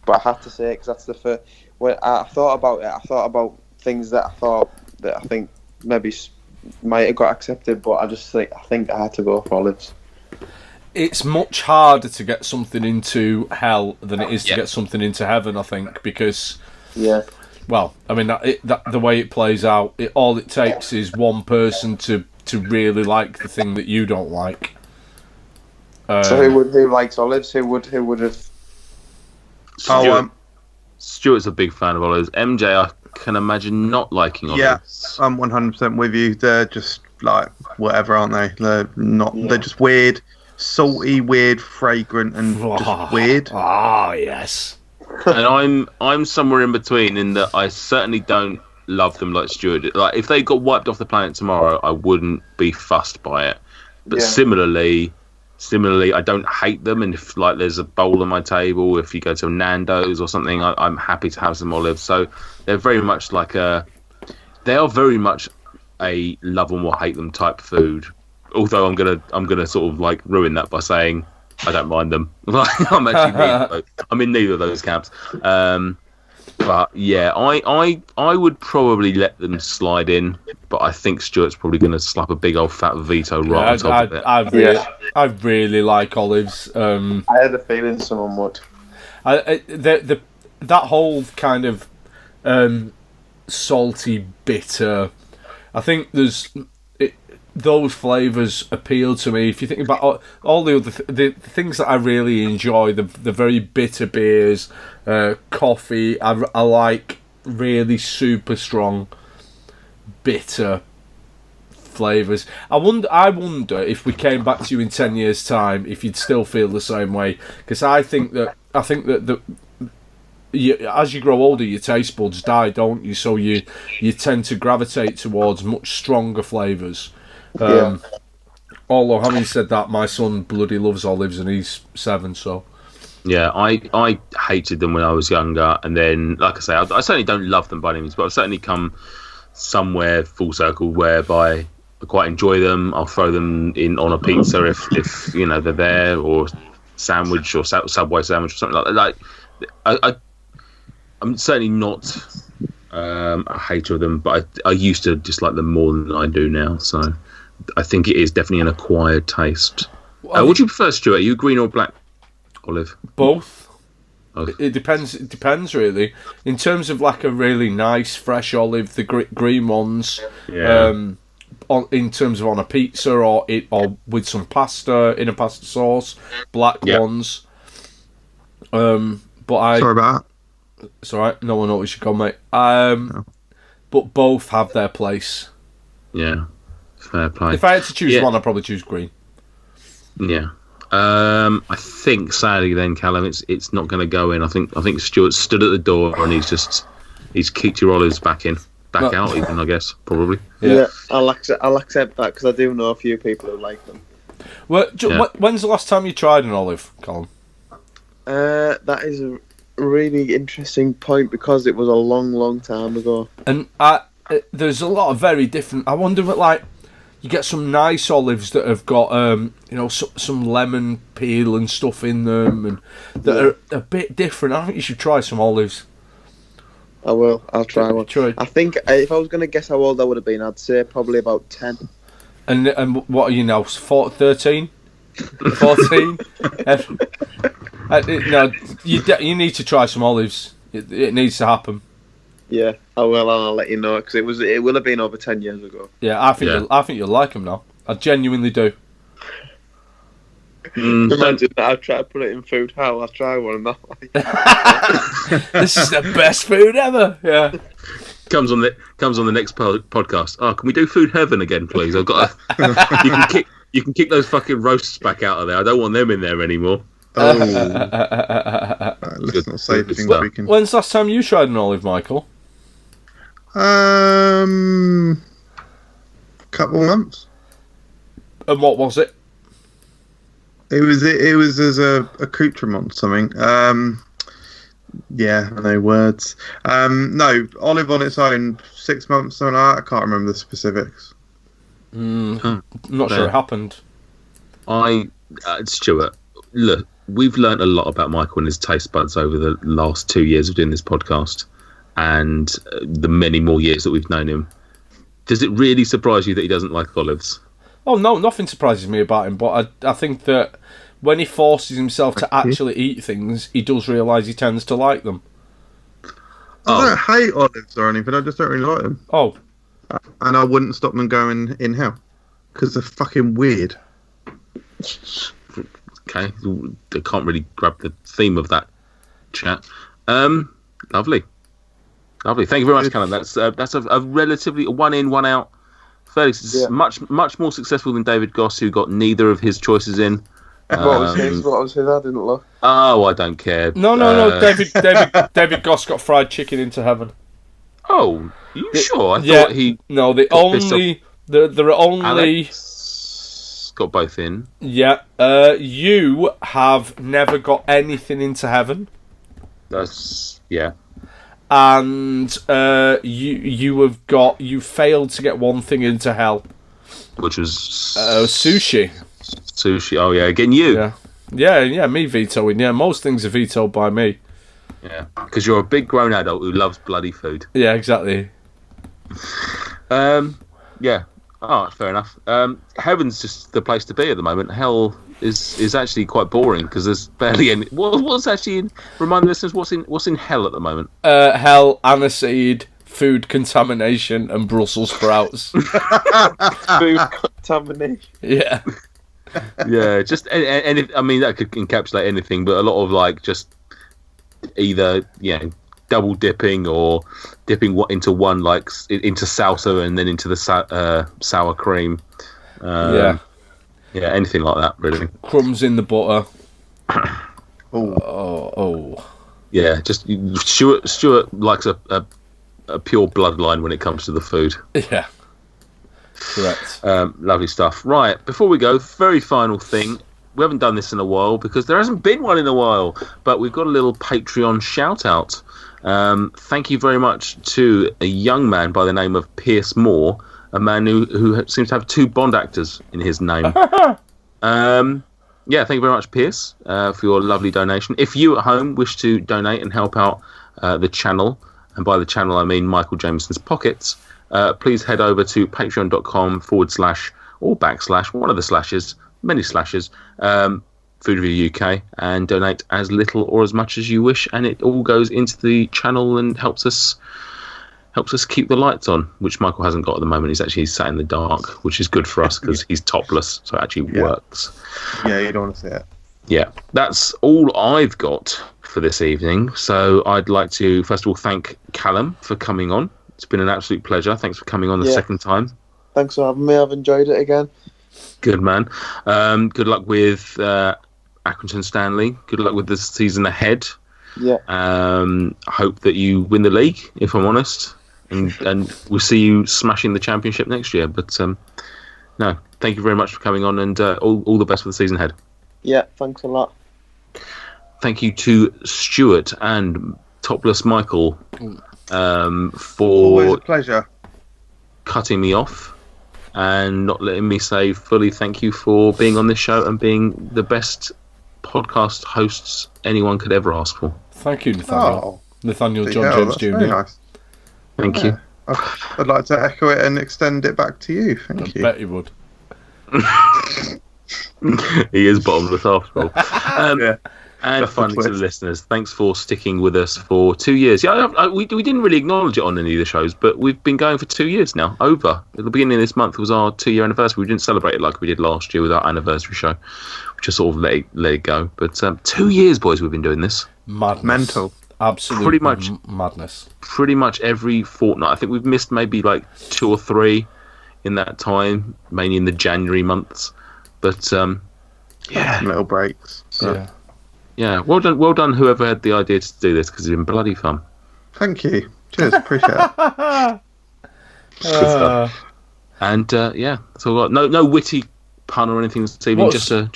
but I had to say it because that's the first. When I thought about it, I thought about things that I think maybe might have got accepted, but I think I had to go for olives. It's much harder to get something into hell than it is to get something into heaven, I think, because well, I mean the way it plays out, all it takes is one person to really like the thing that you don't like. So who likes olives? Who would have? Stuart's a big fan of olives. MJ, I can imagine not liking olives. Yeah, I'm 100% with you. They're just like whatever, aren't they? They're not. Yeah. They're just weird, salty, weird, fragrant, and just weird. Ah, yes. And I'm somewhere in between in that I certainly don't love them like Stuart. Like if they got wiped off the planet tomorrow, I wouldn't be fussed by it. But similarly, I don't hate them. And if like there's a bowl on my table, if you go to Nando's or something, I'm happy to have some olives. So they're very much they are very much a love them or hate them type food. Although I'm gonna sort of like ruin that by saying I don't mind them. I'm in neither of those camps. But yeah, I would probably let them slide in, but I think Stuart's probably going to slap a big old fat veto right on top of it. I really like olives. I had a feeling someone would. That whole kind of salty, bitter. I think those flavours appeal to me. If you think about all the other the things that I really enjoy, the very bitter beers, coffee. I like really super strong, bitter flavours. I wonder if we came back to you in 10 years' time, if you'd still feel the same way. Because I think that as you grow older, your taste buds die, don't you? So you tend to gravitate towards much stronger flavours. Although, having said that, my son bloody loves olives and he's 7, so... Yeah, I hated them when I was younger, and then, like I say, I certainly don't love them by any means, but I've certainly come somewhere full circle whereby I quite enjoy them. I'll throw them in on a pizza if you know they're there, or sandwich or Subway sandwich or something like that. I'm certainly not a hater of them, but I used to dislike them more than I do now. So I think it is definitely an acquired taste. What do you prefer, Stuart? Are you green or black olive? Both. Okay. It depends really. In terms of like a really nice fresh olive, the green ones. Yeah. In terms of on a pizza or with some pasta in a pasta sauce, black ones. Sorry about that. It's alright, no one noticed you come, mate. But both have their place. Yeah, fair play. If I had to choose one, I'd probably choose green. Yeah. I think sadly then, Callum, it's not going to go in. I think Stuart stood at the door and he's kicked your olives back out even, I guess, probably. Yeah, I'll accept that because I do know a few people who like them. Well, when's the last time you tried an olive, Colin? That is a really interesting point because it was a long time ago. And there's a lot of very different. I wonder what, like, you get some nice olives that have got some lemon peel and stuff in them, and that are a bit different. I think you should try some olives. I will. I'll try one. I think if I was going to guess how old I would have been, I'd say probably about 10. And what are you now? 13? 14? No, you need to try some olives. It needs to happen. Yeah, I will, and I'll let you know because it will have been over 10 years ago. Yeah, I think you'll like them now. I genuinely do. Imagine that I've tried to put it in food. How I'll try one and not like. This is the best food ever. Yeah. Comes on the next podcast. Oh, can we do Food Heaven again, please? I've got. You can kick those fucking roasts back out of there. I don't want them in there anymore. Let's not say things we can. When's the last time you tried an olive, Michael? Couple months. And what was it? It was as a accoutrement, something. Yeah, no words. No, olive on its own, 6 months, something like that. I can't remember the specifics. I'm not sure it happened. Stuart, look, we've learnt a lot about Michael and his taste buds over the last 2 years of doing this podcast, and the many more years that we've known him. Does it really surprise you that he doesn't like olives? Oh no, nothing surprises me about him, but I think that when he forces himself to actually eat things, he does realise he tends to like them. I don't hate olives or anything, I just don't really like them. Oh. And I wouldn't stop them going in hell, because they're fucking weird. Okay, I can't really grab the theme of that chat. Lovely. Thank you very much, Callum. That's a relatively one in, one out. Much more successful than David Goss, who got neither of his choices in. What was his? I didn't look. Oh, I don't care. No. David Goss got fried chicken into heaven. Oh, you sure? I thought he. No, there are only. Alex got both in. Yeah. You have never got anything into heaven. Yeah. And you failed to get one thing into hell, which was sushi. Sushi. Oh yeah, again you. Yeah. Me vetoing. Yeah, most things are vetoed by me. Yeah, because you're a big grown adult who loves bloody food. Yeah, exactly. Yeah. Oh, fair enough. Heaven's just the place to be at the moment. Hell is actually quite boring because there's barely any. What's actually in? Remind the listeners what's in hell at the moment. Hell, aniseed, food contamination, and Brussels sprouts. Food contamination. Yeah. Yeah, just any. I mean, that could encapsulate anything, but a lot of like just either double dipping or dipping into one, like into salsa and then into the sour cream. Yeah, anything like that, really. Crumbs in the butter. Oh. Yeah, just Stuart likes a pure bloodline when it comes to the food. Yeah. Correct. Lovely stuff. Right, before we go, very final thing. We haven't done this in a while because there hasn't been one in a while, but we've got a little Patreon shout-out. Thank you very much to a young man by the name of Pierce Moore, a man who seems to have 2 Bond actors in his name. Thank you very much, Pierce, for your lovely donation. If you at home wish to donate and help out the channel, and by the channel I mean Michael Jamieson's Pockets, please head over to patreon.com/ or / one of the slashes, many slashes, Food Review UK, and donate as little or as much as you wish, and it all goes into the channel and helps us keep the lights on, which Michael hasn't got at the moment. He's actually sat in the dark, which is good for us because he's topless, so it actually works. Yeah, you don't want to see it. Yeah, that's all I've got for this evening. So I'd like to first of all thank Callum for coming on. It's been an absolute pleasure. Thanks for coming on the second time. Thanks for having me. I've enjoyed it again. Good man. Good luck with Accrington Stanley. Good luck with the season ahead. Yeah. I hope that you win the league, if I'm honest, and we'll see you smashing the championship next year. But no, thank you very much for coming on, and all the best for the season ahead. Yeah, thanks a lot. Thank you to Stuart and Topless Michael for always a pleasure cutting me off and not letting me say fully thank you for being on this show and being the best podcast hosts anyone could ever ask for. Thank you, Nathaniel. Nathaniel John James Jr. Very nice. Thank you. I'd like to echo it and extend it back to you. Thank you. I bet you would. He is bottomless after all. And That's finally, the to the listeners, thanks for sticking with us for 2 years. Yeah, we didn't really acknowledge it on any of the shows, but we've been going for 2 years now. Over at the beginning of this month was our 2-year anniversary. We didn't celebrate it like we did last year with our anniversary show. We just sort of let it go. But 2 years, boys, we've been doing this. Madness. Mental. Absolute pretty much madness. Pretty much every fortnight. I think we've missed maybe like 2 or 3 in that time, mainly in the January months. But yeah, little breaks. Yeah. Yeah, well done whoever had the idea to do this, because it's been bloody fun. Thank you. Cheers, appreciate it. Good stuff. And yeah, that's all I got. No witty pun or anything this evening. Just sorry,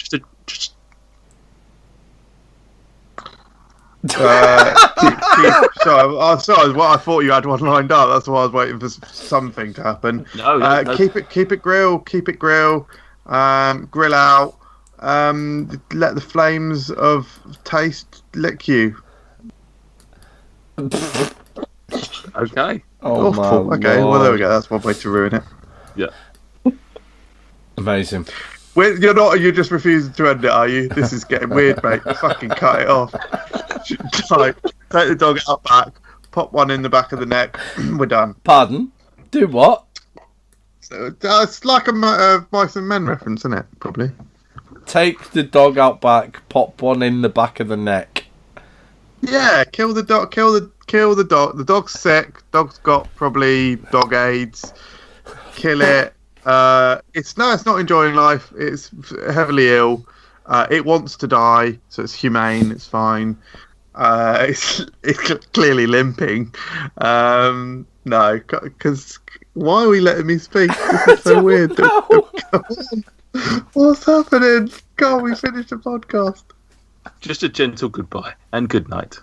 I thought you had one lined up. That's why I was waiting for something to happen. No. Keep it grill. Grill out. Let the flames of taste lick you. Okay. Oh my okay, Lord. well there we go. That's one way to ruin it. Yeah. Amazing. Wait, you're just refusing to end it, are you? This is getting weird, mate. Fucking cut it off. Like, take the dog out back, pop one in the back of the neck. We're done. Pardon? Do what? So, it's like a Mice and Men reference, isn't it? Probably. Take the dog out back, pop one in the back of the neck. Yeah, kill the dog. Kill the dog. The dog's sick. Dog's got probably dog AIDS. Kill it. It's not enjoying life. It's heavily ill. It wants to die, so it's humane. It's fine. It's clearly limping. No, because why are we letting me speak? This is so weird. What's happening? Can't we finish the podcast? Just a gentle goodbye and good night.